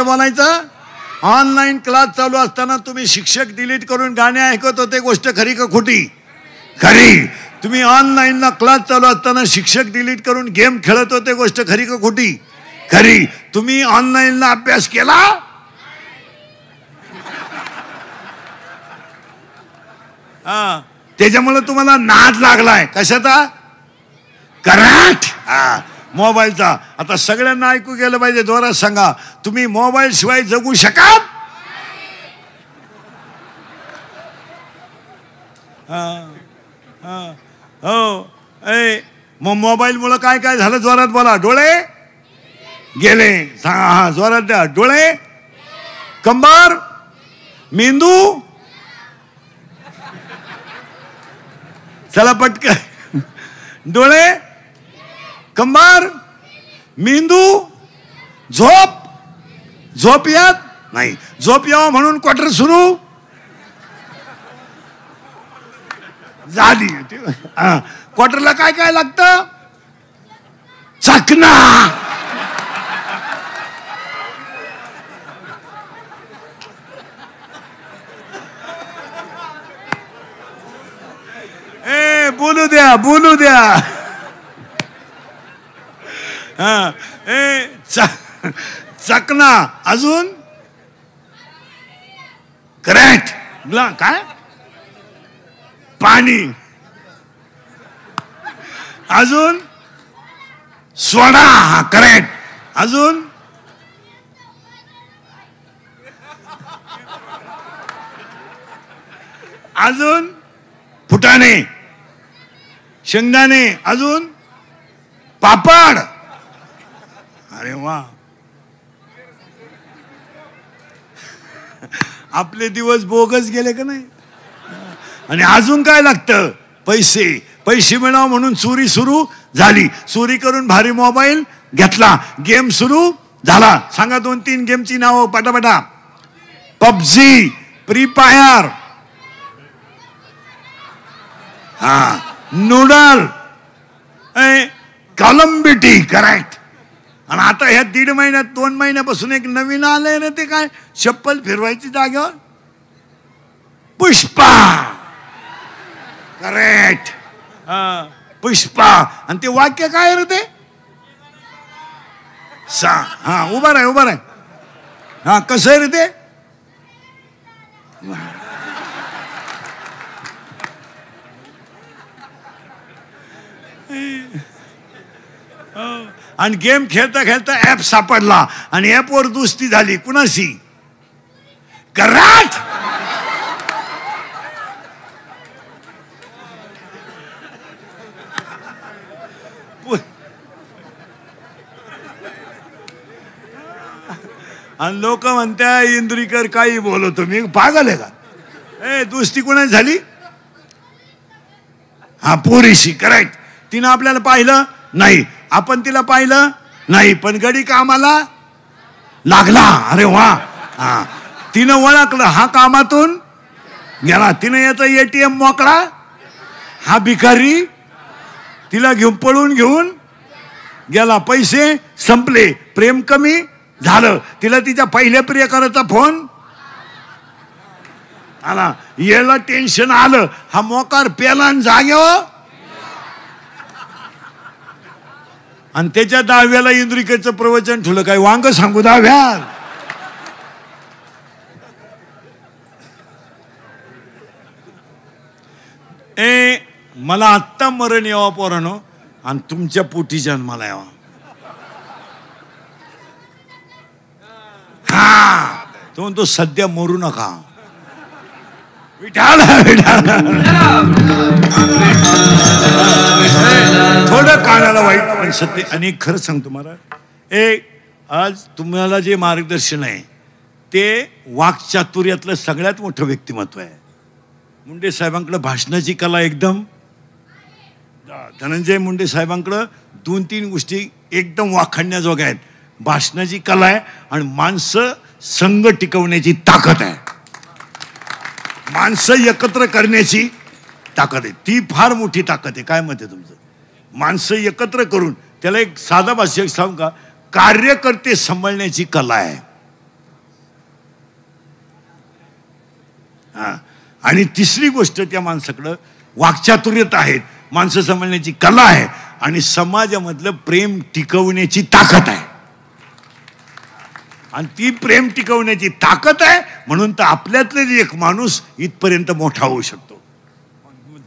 बोलायचं. ऑनलाईन क्लास चालू असताना तुम्ही शिक्षक डिलीट करून गाणे ऐकत होते. गोष्ट खरी का खोटी? खरी. तुम्ही ऑनलाईनला क्लास चालू असताना शिक्षक डिलीट करून गेम खेळत होते, गोष्ट खरी का खोटी? खरी. तुम्ही ऑनलाईनला अभ्यास केला? हा, त्याच्यामुळे तुम्हाला नाद लागलाय कशाचा? कराट. हा, मोबाईलचा. आता सगळ्यांना ऐकू गेलं पाहिजे, जोरात सांगा, तुम्ही मोबाईल शिवाय जगू शकाल? हो. मग मोबाईल मुळे काय काय झालं? जोरात बोला. डोळे गेले. सांगा. हा, जोरात द्या. डोळे, कंबर, मेंदू. चला पटकन. डोळे, कंबर, मेंदू, झोप. झोप येत नाही. झोप यावं म्हणून क्वार्टर सुरू झाली. क्वार्टरला काय काय लागतं? चकना. बोलू द्या, बोलू द्या. हा, चकना. अजून करेक्ट. काय? पाणी. अजून सोडा. हा, करेक्ट. अजून अजून फुटाणे, शेंगदाणे. अजून पापड. अरे वा, आपले दिवस बोगस गेले का नाही? आणि अजून काय लागतं? पैसे. पैसे मिळावं म्हणून चोरी सुरू झाली. चोरी करून भारी मोबाईल घेतला. गेम सुरू झाला. सांगा 2-3 गेमची नावं पटापटा. पबजी, फ्री फायर, हा, नूडल, कॉलम्बिटी. करेक्ट. आणि आता ह्या 1.5 महिन्यात 2 महिन्यापासून एक नवीन आलंय ना, ते काय? चप्पल फिरवायची जागेवर पुष्पा. करेक्ट. पुष्पा. आणि ते वाक्य काय रे ते? हा, उभा राह, उभा राह. हा, कसं आहे रे ते? आणि गेम खेळता खेळता ऍप सापडला आणि ऍपवर दोस्ती झाली. कुणाशी? कराट. आणि लोक म्हणत्या इंद्रिकर काही बोलतो. मी पागल आहे का? दोस्ती कोणाची झाली? हा, पोरीशी. करेक्ट. तिनं आपल्याला पाहिलं नाही, आपण तिला पाहिलं नाही, पण गडी कामाला लागला. अरे वा. हा, तिनं ओळखलं, हा कामातून गेला. तिनं याचा ATM मोकळा, हा भिकारी. तिला घेऊन पळून घेऊन गेला. पैसे संपले, प्रेम कमी झालं. तिला तिच्या पहिल्या प्रियकराचा फोन आला. याला टेन्शन आलं. हा मोकार पेला जाग्यावर. आणि त्याच्या 10व्याला इंद्रिकेचं प्रवचन ठेवलं. काय वांग सांगू 10व्या? मला आत्ता मरण यावं पोरानो, आणि तुमच्या पोटी जन्माला यावा. हा, तो म्हणतो सध्या मरू नका. विठाल विठाल. थोडं कानाला वाईट, पण सत्य. आणि खरं सांगतो महाराज, आज तुम्हाला जे मार्गदर्शन आहे ते वाक्चातुर्यातलं सगळ्यात मोठं व्यक्तिमत्व आहे. मुंडे साहेबांकडे भाषणाची कला एकदम. धनंजय मुंडे साहेबांकडं 2-3 गोष्टी एकदम वाखाणण्याजोग्या आहेत. भाषणाची कला आहे आणि माणसं संघ टिकवण्याची ताकद आहे. माणसं एकत्र करण्याची ताकद आहे. ती फार मोठी ताकद आहे. काय मत आहे तुमचं? माणसं एकत्र करून, त्याला एक साधा भाषेत सांगू का, कार्यकर्ते सांभाळण्याची कला आहे. हा, आणि तिसरी गोष्ट त्या माणसाकडं वाक्चातुर्यता आहेत. माणसं सांभाळण्याची कला आहे आणि समाजामधलं प्रेम टिकवण्याची ताकद आहे. आणि ती प्रेम टिकवण्याची ताकद आहे म्हणून तर आपल्यातले जे एक माणूस इथपर्यंत मोठा होऊ शकतो.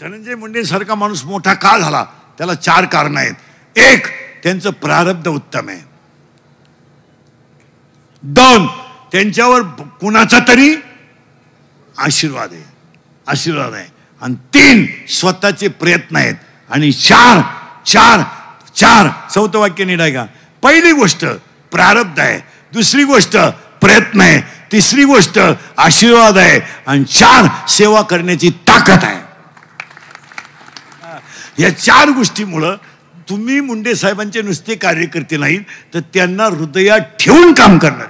धनंजय मुंडे सारखा माणूस मोठा का झाला? त्याला 4 कारणं आहेत. एक, त्यांचं प्रारब्ध उत्तम आहे. 2, त्यांच्यावर कुणाचा तरी आशीर्वाद आहे. आणि 3, स्वतःचे प्रयत्न आहेत. आणि 4 चौथं वाक्य नीट आहे का? पहिली गोष्ट प्रारब्ध आहे, दुसरी गोष्ट प्रयत्न आहे, तिसरी गोष्ट आशीर्वाद आहे आणि 4 सेवा करण्याची ताकद आहे. या 4 गोष्टीमुळं तुम्ही मुंडे साहेबांचे नुसते कार्यकर्ते नाहीत तर त्यांना हृदयात ठेवून काम करणार.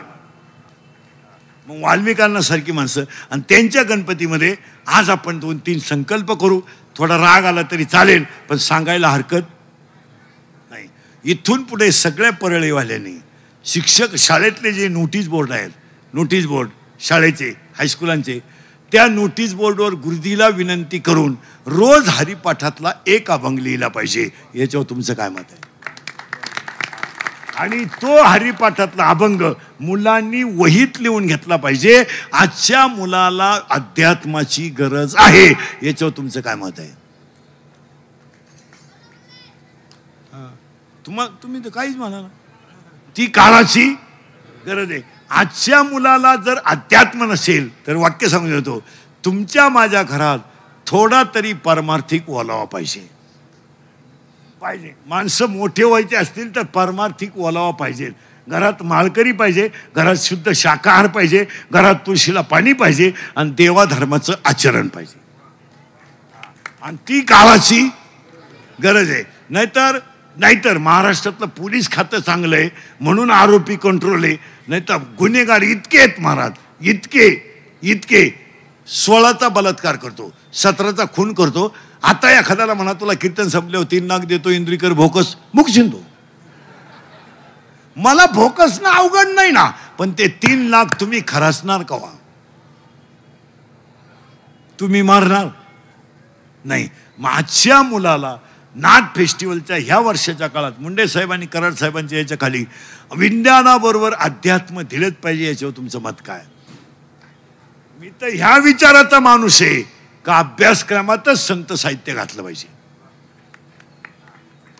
मग वाल्मिकांना सारखी माणसं आणि त्यांच्या गणपतीमध्ये आज आपण 2-3 संकल्प करू. थोडा राग आला तरी चालेल पण सांगायला हरकत नाही. इथून पुढे सगळ्या परळीवाल्यांनी शिक्षक शाळेतले जे नोटीस बोर्ड आहेत, नोटीस बोर्ड शाळेचे हायस्कुलांचे, त्या नोटीस बोर्डवर गुरुजीला विनंती करून रोज हरिपाठातला एक अभंग लिहिला पाहिजे. याच्यावर तुमचं काय मत आहे? आणि तो हरिपाठातला अभंग मुलांनी वहीत लिहून घेतला पाहिजे. आजच्या मुलाला अध्यात्माची गरज आहे. याच्यावर तुमचं काय मत आहे? तुम्ही तर काहीच म्हणा ना. ती काळाची गरज आहे. आजच्या मुलाला जर अध्यात्म नसेल तर वाक्य सांगून देतो, तुमच्या माझ्या घरात थोडा तरी पारमार्थिक ओलावा पाहिजे. माणसं मोठे व्हायचे असतील तर पारमार्थिक ओलावा पाहिजे. घरात माळकरी पाहिजे, घरात शुद्ध शाकाहार पाहिजे, घरात तुळशीला पाणी पाहिजे आणि देवाधर्माचं आचरण पाहिजे. आणि ती काळाची गरज आहे. नाहीतर महाराष्ट्रातलं पोलीस खातं चांगलं आहे म्हणून आरोपी कंट्रोल आहे. नाहीतर गुन्हेगार इतके आहेत महाराज, इतके 16चा बलात्कार करतो, 17चा खून करतो. आता एखाद्याला म्हणा तुला कीर्तन संपल्यावर 3 लाख देतो इंद्रिकर भोकस, मुख शिंदो. मला भोकस ना अवघड नाही ना, पण ते 3 लाख तुम्ही खरासणार कवा? तुम्ही मारणार नाही. आजच्या मुलाला नाट फेस्टिवलच्या ह्या वर्षाच्या काळात मुंडे साहेब आणि कराड साहेबांच्या याच्या खाली विज्ञानाबरोबर अध्यात्म दिलंच पाहिजे. याच्यावर तुमचं मत काय? मी तर ह्या विचाराचा माणूस आहे का अभ्यासक्रमातच संत साहित्य घातलं पाहिजे.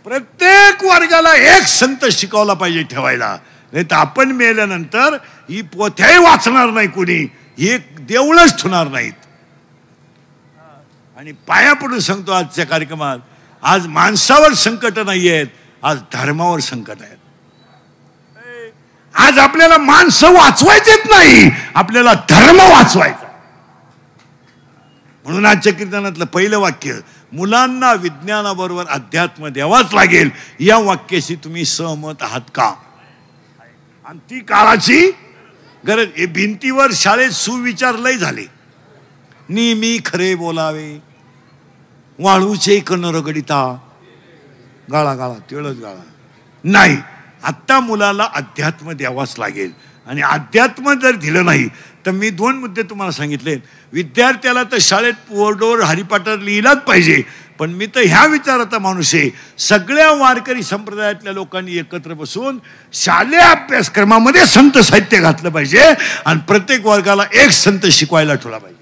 प्रत्येक वर्गाला एक संत शिकवला पाहिजे ठेवायला. नाही तर आपण मेल्यानंतर ही पोथ्याही वाचणार नाही कोणी, ही देऊळच ठेवणार नाहीत. आणि पाया पडून सांगतो आजच्या कार्यक्रमात, आज माणसावर संकट नाही आहेत, आज धर्मावर संकट आहेत. आज आपल्याला माणसं वाचवायचेच नाही, आपल्याला धर्म वाचवायचा. म्हणून आजच्या कीर्तनातलं पहिलं वाक्य, मुलांना विज्ञानाबरोबर अध्यात्म द्यावाच लागेल. या वाक्याशी तुम्ही सहमत आहात का? आणि ती काळाची गरज. हे भिंतीवर शाळेत सुविचार लय झाले. नेहमी खरे बोलावे, वाळूचे कण रगडिता, गाळा गाळा तिळच गाळा. नाही, आत्ता मुलाला अध्यात्म द्यावाच लागेल. आणि अध्यात्म जर दिलं नाही तर मी 2 मुद्दे तुम्हाला सांगितले. विद्यार्थ्याला तर शाळेत बोर्डवर हरिपाठात लिहिलाच पाहिजे, पण मी तर ह्या विचाराचा माणूस आहे, सगळ्या वारकरी संप्रदायातल्या लोकांनी एकत्र बसून शालेय अभ्यासक्रमामध्ये संत साहित्य घातलं पाहिजे आणि प्रत्येक वर्गाला एक संत शिकवायला ठेवला पाहिजे.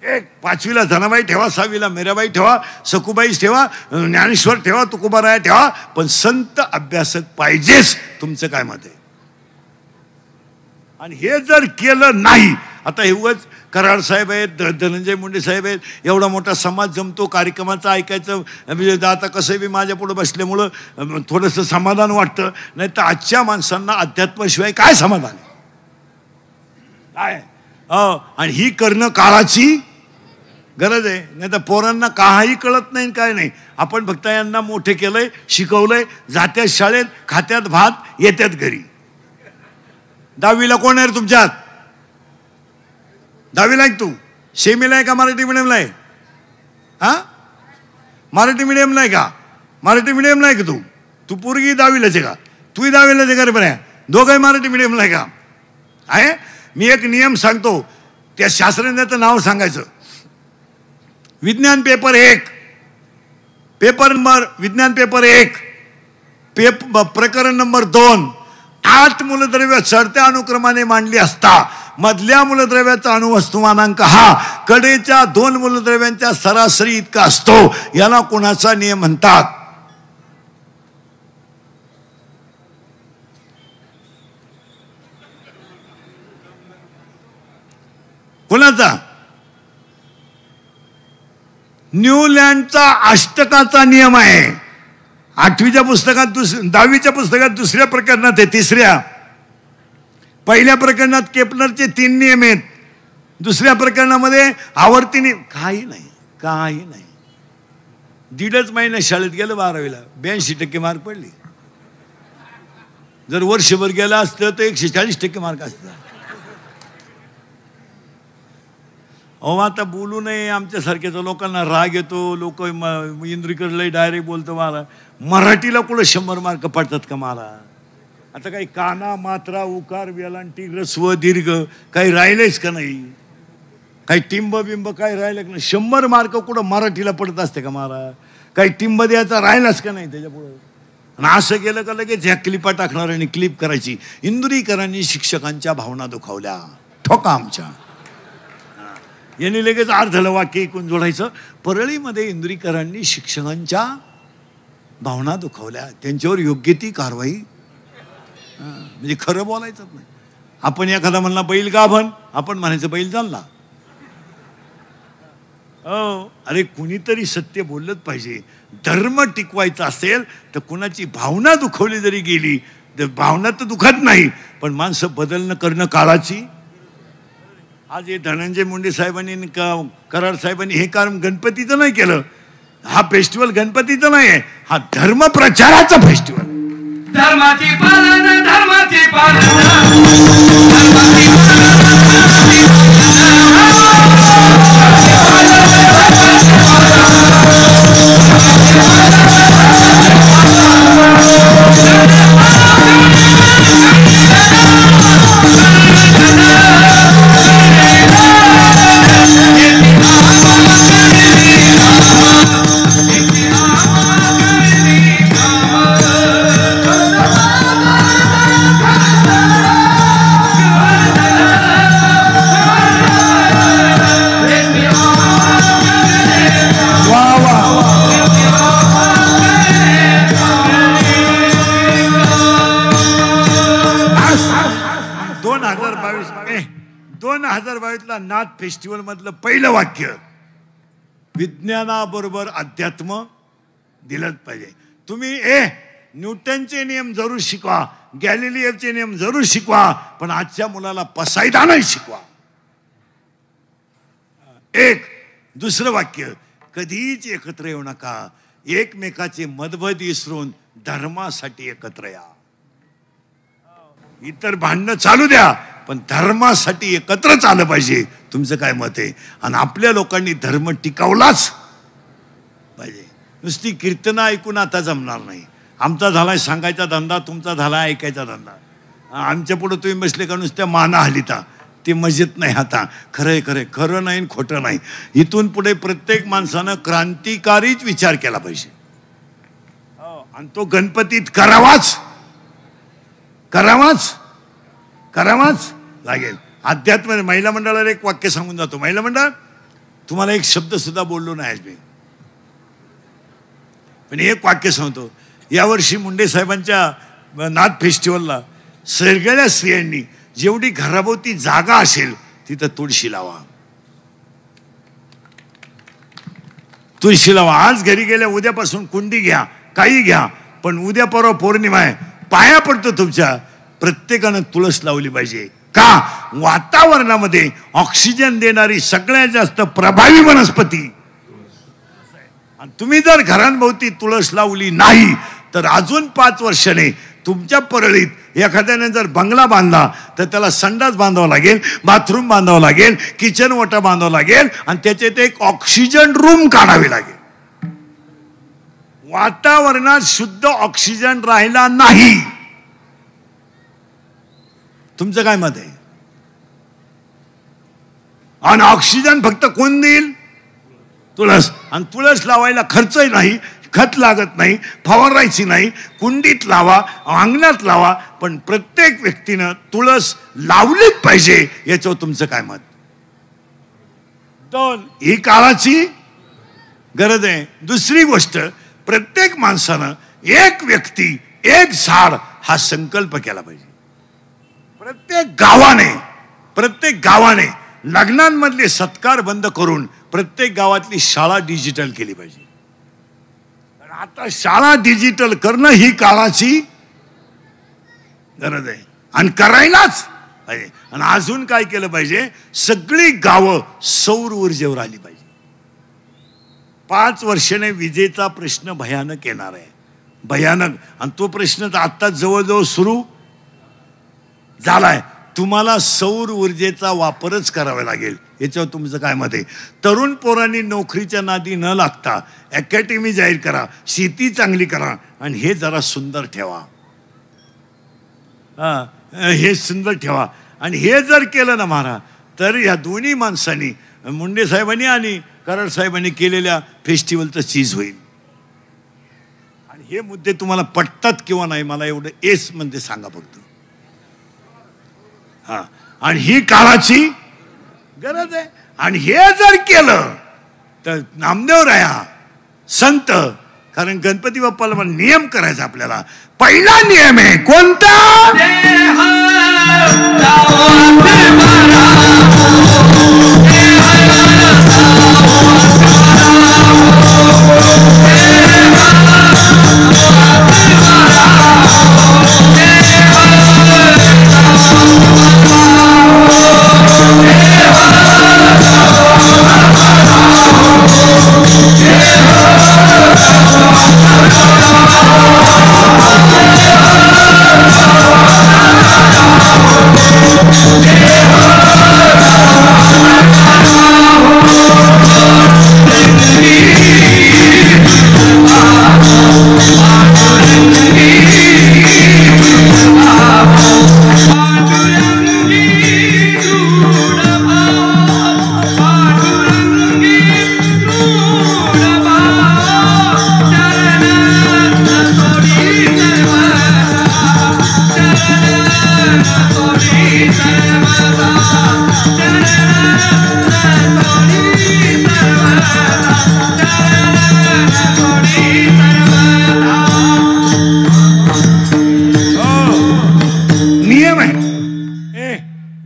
एक 5वीला धनाबाई ठेवा, 6वीला मीराबाई ठेवा, सखुबाई ठेवा, ज्ञानेश्वर ठेवा, तुकोबाराय ठेवा, पण संत अभ्यासक पाहिजेच. तुमचं काय मत आहे? आणि हे जर केलं नाही, आता हे उगाच कराड साहेब आहेत, धनंजय मुंडे साहेब आहेत, एवढा मोठा समाज जमतो, कार्यक्रमाचं ऐकायचं. आता कसं बी माझ्या पुढे बसल्यामुळं थोडंसं समाधान वाटतं. नाही तर आजच्या माणसांना अध्यात्माशिवाय काय समाधान आहे? काय? आणि ही करणं काळाची गरज आहे. नाही तर पोरांना काही कळत नाही, काय नाही. आपण फक्त यांना मोठे केलंय, शिकवलंय, जात्यात शाळेत, खात्यात भात, येत्यात घरी. 10वीला कोण आहे तुमच्यात? 10वीला आहे तू? सेमीला आहे का मराठी मिडियमला आहे? मराठी मिडियमला आहे का? मराठी मिडियमला आहे का तू पोरगी 10वीलाच आहे का? तूही 10वीलाच आहे का रे? बरं, दोघंही मराठी मिडियमला आहे का? आहे. मी एक नियम सांगतो, त्या शास्त्रज्ञाचं नाव सांगायचं. विज्ञान पेपर 1, पेपर नंबर विज्ञान पेपर 1 प्रकरण नंबर 2 8 मूलद्रव्य चढत्या अनुक्रमाने मांडली असता मधल्या मूलद्रव्याचा अणुवस्तुमानांक हा कडेच्या 2 मूलद्रव्यांच्या सरासरी इतका असतो. याला कोणाचा नियम म्हणतात? कोणाचा? न्यूलँडचा अष्टकाचा नियम आहे. 8वीच्या पुस्तकात 10वीच्या पुस्तकात दुसऱ्या प्रकरणात आहे. तिसऱ्या पहिल्या प्रकरणात केपलरचे 3 नियम आहेत. दुसऱ्या प्रकरणामध्ये आवर्ती नियम. काही नाही. 1.5 महिने शाळेत गेलं 12वीला 82% मार्क पडले. जर वर्षभर गेला असतं तर 140% मार्क असतात. अहो आता बोलू नये. आमच्यासारख्याचा लोकांना राग येतो. लोक इंद्रिकडे डायरेक्ट बोलतो. मला मराठीला कुठं 100 मार्क पडतात का? मला आता काही काना मात्रा उकार वेलांटी ह्रस्व दीर्घ काही राहिलेच का नाही? काही टिंब बिंब काही राहिलं का नाही? 100 मार्क कुठं मराठीला पडत असते का? मला काही टिंब द्यायचा राहिलाच का नाही त्याच्यापुढे? आणि असं केलं का लगेच ह्या क्लिपा टाकणार आणि क्लिप करायची. इंदुरीकरांनी शिक्षकांच्या भावना दुखावल्या. ठोका आमच्या. यांनी लगेच अर्धलं वाक्य ऐकून जोडायचं. परळीमध्ये इंदुरीकरांनी शिक्षकांच्या भावना दुखावल्या. त्यांच्यावर योग्य ती कारवाई. म्हणजे खरं बोलायचं नाही. आपण एखादा म्हणला बैल गाभण, आपण म्हणायचं बैल चालला. अरे कुणीतरी सत्य बोललंच पाहिजे. धर्म टिकवायचा असेल तर कुणाची भावना दुखवली जरी गेली तर भावना तर दुखत नाही, पण माणसं बदलणं करणं काळाची. आज हे धनंजय मुंडे साहेबांनी कराड साहेबांनी हे काम गणपतीचं नाही केलं. हा फेस्टिवल गणपतीचं नाही आहे, हा धर्म प्रचाराचा फेस्टिवल. धर्माची पालना धर्माची पालना नाथ फेस्टिवल मधलं पहिलं वाक्य विज्ञानाबरोबर अध्यात्म दिलंच पाहिजे. तुम्ही न्यूटनचे नियम जरूर शिकवा, गॅलिलिओचे नियम जरूर शिकवा, पण आजच्या मुलाला पसायदा नाही शिकवा. दुसरं वाक्य कधीच एकत्र येऊ नका. एकमेकाचे मतभेद विसरून धर्मासाठी एकत्र या. इतर भांडणं चालू द्या, पण धर्मासाठी एकत्रच आलं पाहिजे. तुमचं काय मत आहे? आणि आपल्या लोकांनी धर्म टिकवलाच पाहिजे. नुसती कीर्तनं ऐकून आता जमणार नाही. आमचा झालाय सांगायचा धंदा, तुमचा झाला ऐकायचा धंदा. आमच्या पुढे तुम्ही बसले का नुसत्या माना हलिता, ते मजेत नाही. आता खरं नाही खोटं नाही. इथून पुढे प्रत्येक माणसानं क्रांतिकारीच विचार केला पाहिजे. आणि तो गणपतीत करावाच लागेल. अध्यात्म महिला मंडळाला एक वाक्य सांगून जातो. महिला मंडळ, तुम्हाला एक शब्द सुद्धा बोललो नाही आज मी, पण एक वाक्य सांगतो. यावर्षी मुंडे साहेबांच्या नाथ फेस्टिवलला सगळ्या स्त्रियांनी जेवढी घराभोवती जागा असेल तिथं तुळशी लावा. आज घरी गेल्या उद्यापासून कुंडी घ्या, काही घ्या, पण उद्या परवा पौर्णिमा आहे, पाया पडतो तुमच्या. प्रत्येकानं तुळस लावली पाहिजे. का? वातावरणामध्ये ऑक्सिजन देणारी सगळ्यात जास्त प्रभावी वनस्पती. आणि तुम्ही जर घरांभोवती तुळस लावली नाही तर अजून 5 वर्षाने तुमच्या परळीत एखाद्याने जर बंगला बांधला तर त्याला संडास बांधावं लागेल, बाथरूम बांधावं लागेल, किचन ओटा बांधावं लागेल, आणि त्याच्यात एक ऑक्सिजन रूम काढावी लागेल. वातावरणात शुद्ध ऑक्सिजन राहिला नाही. तुमचं काय मत आहे? आणि ऑक्सिजन फक्त कोण देईल? तुळस. आणि तुळस लावायला खर्चही नाही, खत लागत नाही, फवारायची नाही, कुंडीत लावा, अंगणात लावा, पण प्रत्येक व्यक्तीनं तुळस लावलीच पाहिजे. याच्यावर तुमचं काय मत? 2, ही काळाची गरज आहे. दुसरी गोष्ट, प्रत्येक माणसानं एक व्यक्ती एक झाड हा संकल्प केला पाहिजे. प्रत्येक गावाने लग्नांमधले सत्कार बंद करून प्रत्येक गावातली शाळा डिजिटल केली पाहिजे. आता शाळा डिजिटल करणं ही काळाची गरज आहे आणि करायलाच पाहिजे. आणि अजून काय केलं पाहिजे, सगळी गावं सौर ऊर्जेवर आली पाहिजे. 5 वर्षाने विजेचा प्रश्न भयानक येणार आहे, भयानक. आणि तो प्रश्न तर आता जवळजवळ सुरू झालाय. तुम्हाला सौर ऊर्जेचा वापरच करावा लागेल. याच्यावर तुमचं काय मत आहे? तरुण पोरांनी नोकरीच्या नादी न लागता अकॅडमी जाहीर करा, शेती चांगली करा आणि हे जरा सुंदर ठेवा. हे सुंदर ठेवा. आणि हे जर केलं ना महाराज, तर या दोन्ही माणसांनी, मुंडे साहेबांनी आणि कराड साहेबांनी केलेल्या फेस्टिवलचं चीज होईल. आणि हे मुद्दे तुम्हाला पटतात किंवा नाही मला एवढं एस मध्ये सांगा फक्त. आणि ही काळाची गरज आहे. आणि हे जर केलं तर नामदेव राया संत, कारण गणपती बाप्पाला पण नियम करायचा आपल्याला. पहिला नियम आहे कोणता?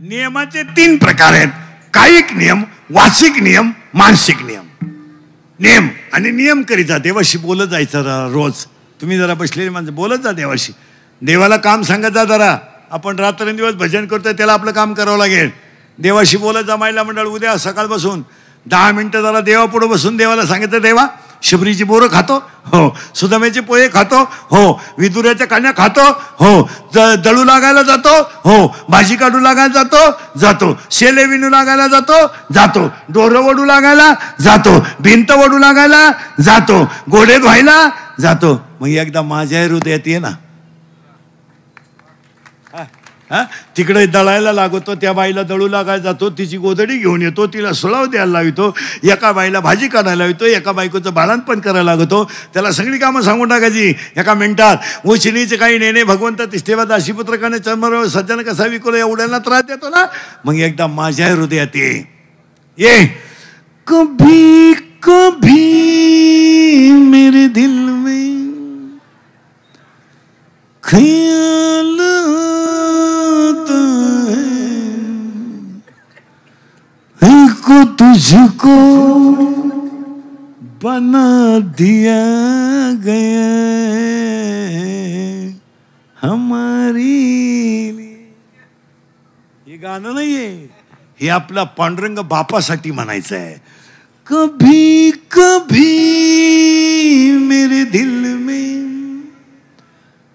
नियमाचे 3 प्रकार आहेत. कायिक नियम, वाचिक नियम, मानसिक नियम. नियम आणि नियम करीत जा. देवाशी बोलत जायचं रोज. तुम्ही जरा बसलेले माणसं बोलत जा देवाशी. देवाला काम सांगत जा जरा. आपण रात्रंदिवस भजन करतोय, त्याला आपलं काम करावं लागेल. देवाशी बोलत जा. महिला मंडळ उद्या सकाळ बसून 10 मिनिटं जरा देवापुढं बसून देवाला सांगितलं, देवा शबरीची बोरं खातो, हो, सुदाम्याचे पोहे खातो, हो, विदुराच्या कान्या खातो, हो, दळू लागायला जातो, हो, भाजी काढू लागायला जातो, शेले विणू लागायला जातो, डोरं वडू लागायला जातो, भिंत वडू लागायला जातो, गोडे धुवायला जातो. मग एकदा माझ्या हृदयात ये ना. तिकडे दळायला लागतो, त्या बाईला दळू लागायला जातो, तिची गोधडी घेऊन येतो, तिला सुलाव द्यायला लावतो, एका बाईला भाजी काढायला लावतो, एका बायकोचं बाळणपण करायला लागतो, त्याला सगळी कामं सांगून टाकायची एका मिनिटात. उचनीचे काही नेणे भगवंत तिष्ठेवा दाशीपुत्र काने चर्मर सज्जन कसा विकलो, एवढ्याला त्रास देतो ना. मग एकदा माझ्या हृदयात ये. कभी कभी मेरे दिल में ख्याल को तुझको बना दिया गया हमारी. हे गाणं नाहीये, हे आपला पांडुरंग बापासाठी म्हणायचं आहे. कभी कभी मेरे दिल में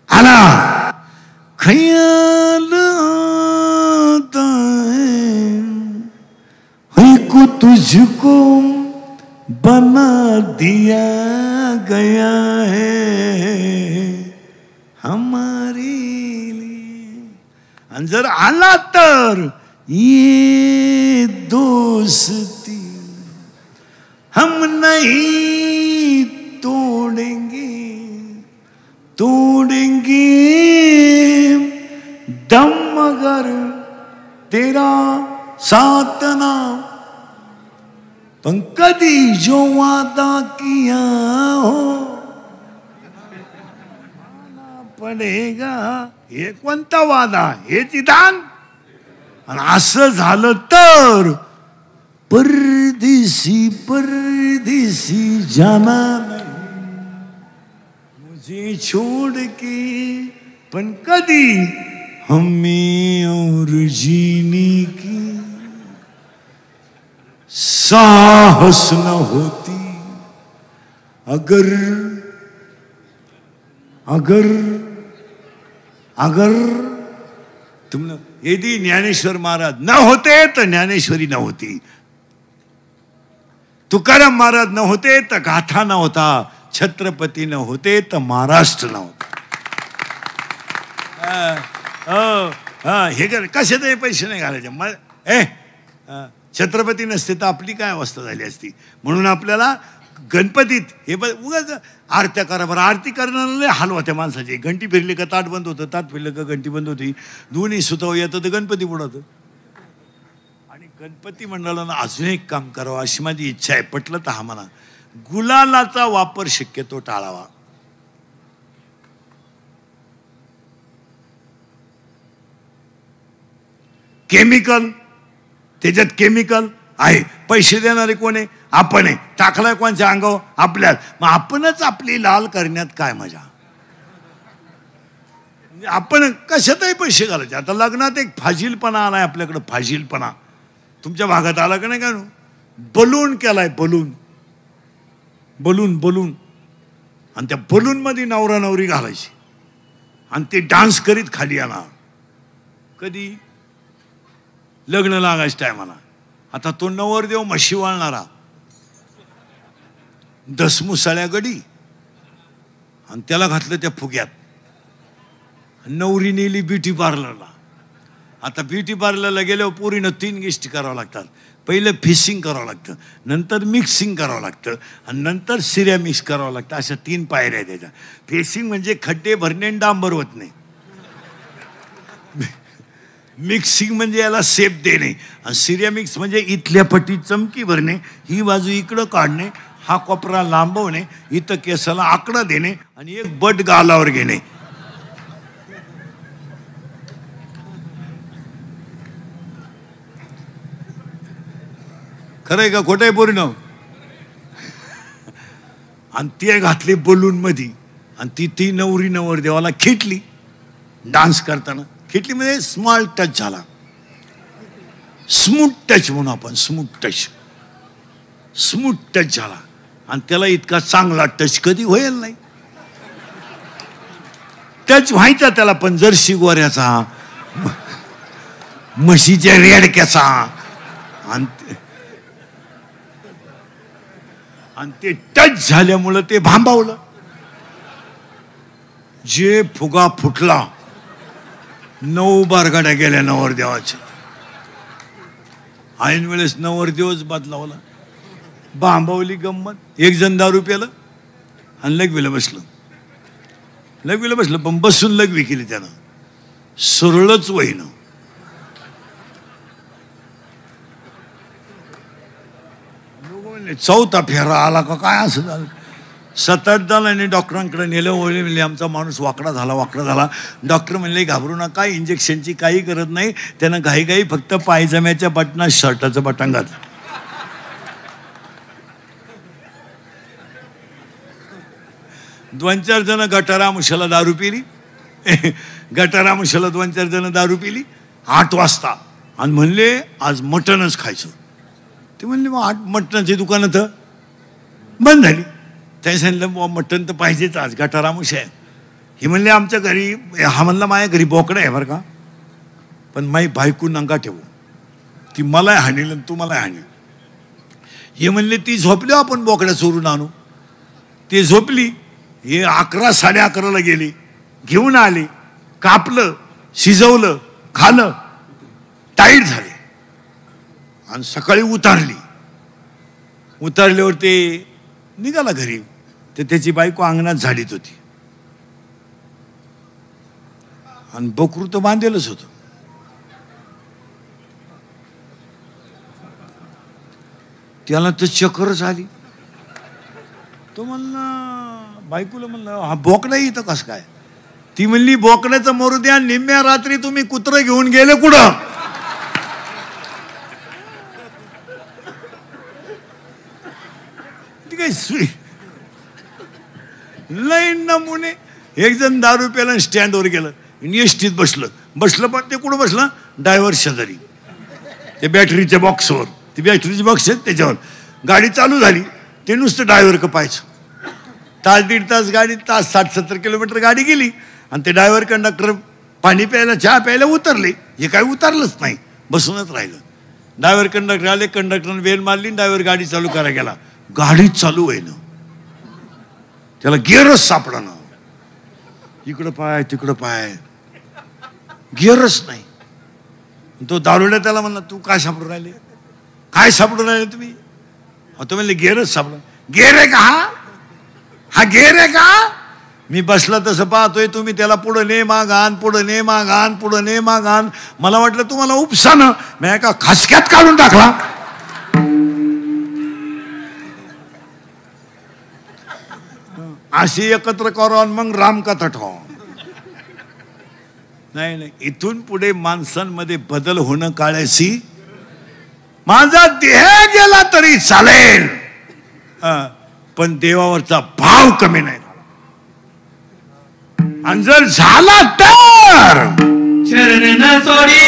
आला ख्याल आता है, को तुझको बना दिया गया है हमारे लिए. आणि जर आला तर ये दोस्ती हम नहीं तोड़ेंगे. तोड़ेंगे दम मगर तेरा साथ ना, पण कधी जो वादा किया हो पडेगा. हे कोणता वादा, हे विधान. आणि असं झालं तर परदेसी परदेसी जाना नहीं मुझे छोड़ के, पण कधी हमें और जीने की साहस न होती. अगर अगर अगर तुम यदि ज्ञानेश्वर महाराज न होते तर ज्ञानेश्वरी न होती, तुकाराम महाराज न होते तर गाथा न होता, छत्रपती न होते तर महाराष्ट्र न होता. हे कशातही पैसे नाही घालायचे. छत्रपती नसते तर आपली काय अवस्था झाली असती. म्हणून आपल्याला गणपतीत हे उगाच आरत्या करा. बरं आरती करणारे हाल होत्या माणसाचे. घंटी फिरली का ताट बंद होतं, ताट फिरलं का घंटी बंद होती. दोन्ही सुताव येतं तर गणपती बुडवतं. आणि गणपती मंडळानं अजून एक काम करावं अशी माझी इच्छा आहे. पटलं तर हा म्हणा, गुलालाचा वापर शक्यतो टाळावा. केमिकल, त्याच्यात केमिकल आहे. पैसे देणारे कोण आहे? आपण आहे. टाकलाय कोणच्या अंगावर? आपल्यात. मग आपणच आपली लाल करण्यात काय मजा. आपण कशातही पैसे घालायचे. आता लग्नात एक फाजीलपणा आलाय आपल्याकडं. फाजीलपणा तुमच्या भागात आला का नाही? का बलून केलाय. बलून बलून बलून आणि त्या बलून मध्ये नवरा नवरी घालायची आणि ते डान्स करीत खाली येणार. कधी? लग्न लागायचं टायमाला. आता तो नवरदेव म्हशी वाळणारा, दसमुसाळ्या गडी, आणि त्याला घातलं त्या फुग्यात. नवरी नेली ब्युटी पार्लरला. आता ब्युटी पार्लरला गेल्यावर पोरीनं 3 गोष्टी करावं लागतात. पहिलं फिशिंग करावं लागतं, नंतर मिक्सिंग करावं लागतं, आणि नंतर सिऱ्या मिक्स करावं लागतं. अशा 3 पायऱ्या आहेत त्याच्या. फिशिंग म्हणजे खड्डे भरणे आणि डांबर होत नाही. मिक्सिंग म्हणजे याला सेप देणे, आणि सिरेमिक्स म्हणजे इथल्या पट्टी चमकी भरणे, ही बाजू इकडं काढणे, हा कोपरा लांबवणे, इथं केसाला आकडा देणे आणि एक बट गालावर घेणे. खरंय का खोटं आहे पोरीनं? आणि ते घातले बलून मध्ये, आणि ती नवरी नवरदेवाला खिटली डान्स करताना. खिटली म्हणजे स्मॉल टच झाला. स्मूथ टच म्हणून आपण, स्मूथ टच. स्मूथ टच झाला आणि त्याला इतका चांगला टच कधी होईल नाही. टच व्हायचा त्याला, पण जर्सी गोऱ्याचा, म्हशीच्या रेडक्याचा, आणि ते टच झाल्यामुळं ते भांबावलं. जे फुगा फुटला, 9 बारगाड्या गेल्या नवरदेवाच्या. ऐन वेळेस नवरदेवच बदलावला. भांबावली गंमत. एक जण दारू प्यालं आणि लघवीला बसलं. लघवीला बसलं, पण बसून लघवी केली त्यानं. सरळच वहीनं. चौथा फेरा आला का काय असं झालं. 7-8 जणांनी डॉक्टरांकडे नेलं. ओळी म्हणले आमचा माणूस वाकडा झाला, वाकडा झाला. डॉक्टर म्हणले घाबरू नका, इंजेक्शनची काही गरज नाही. त्यानं घाई फक्त पायजम्याच्या बटनात शर्टाचं बटन घातलं. दोन चार जण गटारामुशाला दारू पिली. गटारामुशाला 2-4 जण दारू पिली 8 वाजता, आणि म्हणले आज मटणच खायचं. ते म्हणले मग 8 मटणाची दुकानं तर बंद झाली. त्याने सांगितलं मटण तर पाहिजेच आज, गटारामुश आहे. हे म्हणले आमच्या घरी, हा म्हणला माझ्या घरी बोकडं आहे बरं का, पण माई बायको नंगा ठेवू, ती मला हाणील आणि तू मला हाणील. हे म्हणले ती झोपली, आपण बोकड्या चोरून आणू. ते झोपली. हे 11-11:30 गेली, घेऊन आली, कापलं, शिजवलं, खालं, टाईट झाले, आणि सकाळी उतारली. उतारल्यावर ते निघाला घरी. तर त्याची बायको अंगणात झाडीत होती. आणि बकरू तर बांधेलच होतं. त्याला तर चक्करच आली. तो म्हणला, बायकोला म्हणलं हा बोकडा इथं कसं काय? ती म्हणली बोकड्याचं मरू द्या, निम्म्या रात्री तुम्ही कुत्रं घेऊन गेले कुठं? ती काय सुई लई नमुने. एक जण दारू प्याला स्टँडवर गेलं, एसटीत बसलं पण ते कुठं बसलं? ड्रायव्हर शेजारी, ते बॅटरीच्या बॉक्सवर. ती बॅटरीची बॉक्स आहे त्याच्यावर. गाडी चालू झाली, ते नुसतं ड्रायव्हर का पाहायचं. तास दीड तास गाडी, तास 60-70 किलोमीटर गाडी गेली आणि ते ड्रायव्हर कंडक्टर पाणी प्यायला चहा प्यायला उतरले. हे काय उतरलंच नाही, बसूनच राहिलं. ड्रायव्हर कंडक्टर आले, कंडक्टरने बेल मारली, ड्रायव्हर गाडी चालू करायला गेला. गाडीच चालू होईना, त्याला गिअरच सापडणं. इकडं पाय तिकडं पाय, गिअरच नाही. तो दारुड्या त्याला म्हणला, तू काय सापडून राहिले? काय सापडून राहिले तुम्ही? तो म्हणले गिअरच सापडला. गिअर आहे का हा गिअर आहे का? मी बसला तसं पाहतोय, तुम्ही त्याला पुढं ने माग आण, पुढं ने माग आण, पुढं ने माग आण. मला वाटलं तुम्हाला उपसानं, मी एका खसक्यात काढून टाकला. अशी एकत्र करू आणि मग रामकथा ठेवा. नाही, इथून पुढे माणसांमध्ये बदल होणं काळाशी. माझा देह गेला तरी चालेल, पण देवावरचा भाव कमी नाही. आणि जर झाला तर चरण सोडी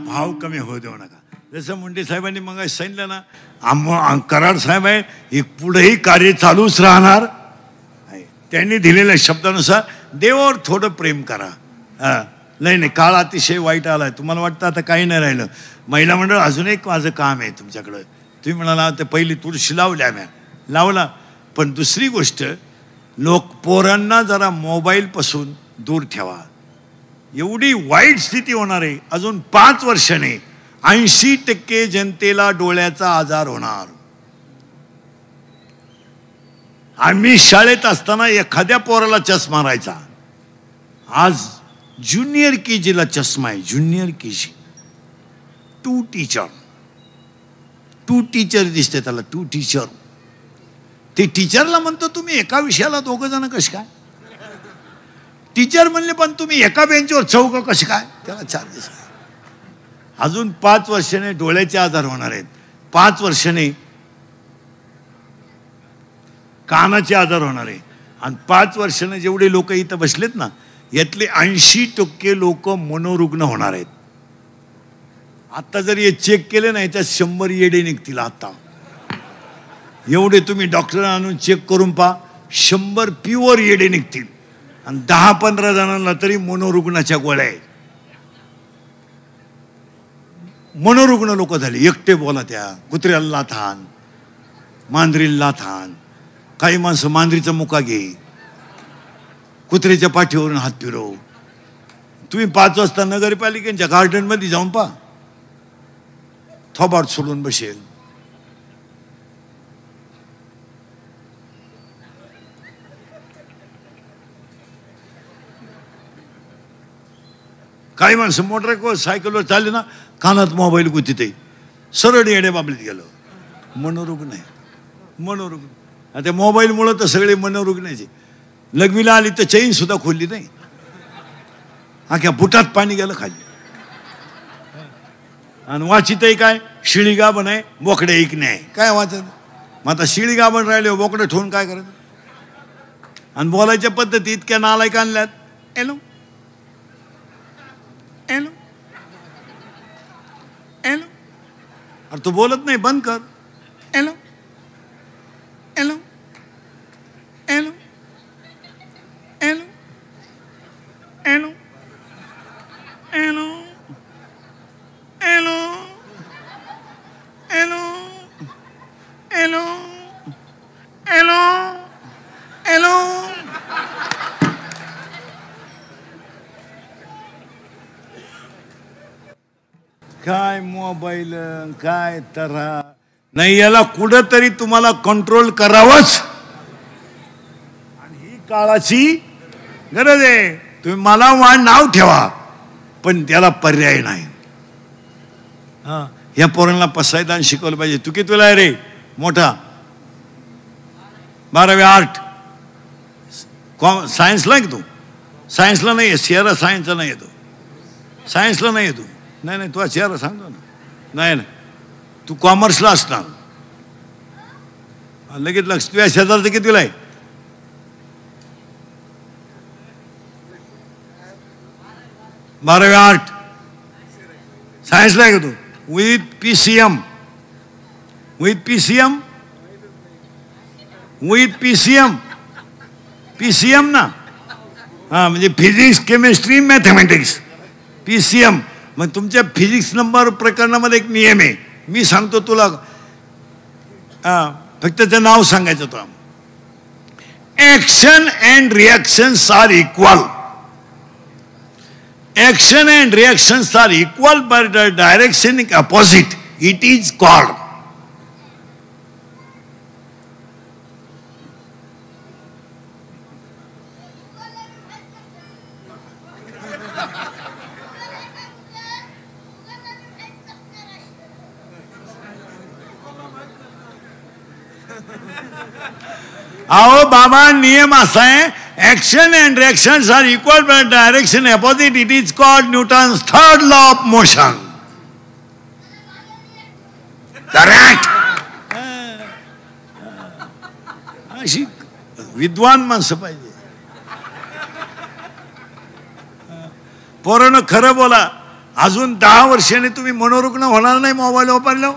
भाव कमी होऊ देऊ नका. जसं मुंडे साहेबांनी मग सांगितलं ना, कराड साहेब आहे, हे पुढेही कार्य चालूच राहणार. त्यांनी दिलेल्या शब्दानुसार देवावर थोडं प्रेम करा. नाही, काळ अतिशय वाईट आलाय. तुम्हाला वाटतं आता काही नाही राहिलं. महिला मंडळ अजून एक माझं काम आहे तुमच्याकडं. तुम्ही म्हणाला ते पहिली तुळशी लावल्या, म्या लावला. पण दुसरी गोष्ट, लोक पोरांना जरा मोबाईलपासून दूर ठेवा. एवढी वाईट स्थिती होणार आहे. अजून 5 वर्षाने 80% जनतेला डोळ्याचा आजार होणार. आम्ही शाळेत असताना एखाद्या पोराला चष्मा राहायचा. आज ज्युनियर केजीला चष्मा आहे. Junior KG. 2 टीचर दिसते त्याला. 2 टीचर. ते टीचरला म्हणतो तुम्ही एका विषयाला 2 जण कसे काय? टीचर म्हणले पण तुम्ही एका बेंचवर 4 कसे काय? त्याला 4 दिवस. अजून 5 वर्षाने डोळ्याचे आजार होणार आहेत. 5 वर्षाने कानाचे आजार होणार आहे. आणि 5 वर्षाने जेवढे लोक इथं बसलेत ना, यातले 80% लोक मनोरुग्ण होणार आहेत. आता जर हे चेक केले नाही तर 100 येडे निघतील. आता एवढे तुम्ही डॉक्टर आणून चेक करून पहा, 100 प्युअर येडे निघतील. आणि 10-15 जणांना तरी मनोरुग्णाच्या गोळ्या आहेत. मनोरुग्ण लोक झाले. एकटे बोला, त्या कुत्र्याला लाथान, मांजरीला लाथान. काही माणसं मांजरीचा मुका घे, कुत्र्याच्या पाठीवरून हात फिरव. तुम्ही 5 वाजता नगरपालिकेच्या गार्डन मध्ये जाऊन पहा, थोबाड सोडून बसेल. काही माणसं मोटर सायकलवर चालले ना, कानात मोबाईल गुतीत सरळ येडे बाबलीत गेलो. मनोरुग्ण आहे, मनोरुग्ण. आणि त्या मोबाईलमुळं तर सगळे मनोरुग्णाचे. लग्नीला आली तर चैन सुद्धा खोलली नाही, अख्या बुटात पाणी गेलं खाली. आणि वाचितही काय, शिळी गाभण आहे, बोकडे ऐकणे आहे. काय वाचत? मग आता शिळी गाभण राहिले, बोकडे ठेवून काय करायचं? आणि बोलायच्या पद्धती इतक्या नालायक आणल्यात. Yellow hello yellow. अरे तू बोलत नाही, बंद कर. Hello hello hello hello hello hello hello hello hello hello hello. काय मोबाईल, काय तऱ्हा नाही. याला कुठंतरी तुम्हाला कंट्रोल करावंच, आणि ही काळाची गरज आहे. तुम्ही मला नाव ठेवा, पण त्याला पर्याय नाही. हा, या पोरांना पसायदान शिकवलं पाहिजे. तू कितवीला आहे रे मोठा? 12वी आर्ट. सायन्सला आहे की तू? सायन्सला नाही आहे, सियारा सायन्सला नाही येतो. सायन्सला नाही येतो. नाही नाही, तू सियारा सांगतो ना. नाही नाही, तू कॉमर्सला असणार. लगेच लक्ष. तुझ्या शेजारचं कितवीला आहे? बारावी आर्ट. सायन्सला आहे का तू? With PCM. With PCM. With PCM. PCM ना. हा, म्हणजे फिजिक्स, केमिस्ट्री, मॅथमॅटिक्स. PCM. मग तुमच्या फिजिक्स नंबर प्रकरणामध्ये एक नियम आहे, मी सांगतो तुला. फक्त त्याचं नाव सांगायचं तुला. Action and reactions are equal. Action and reactions are equal but the direction is opposite. It is called. अहो बाबा, नियम असा आहे, action and reactions are equal but direction opposite. It is called Newton's third law of motion. Correct. अशी विद्वान माणसं पाहिजे. पोरांनो, खरं बोला, अजून 10 वर्षांनी तुम्ही मनोरुग्ण होणार नाही मोबाईल वापरल्यावर.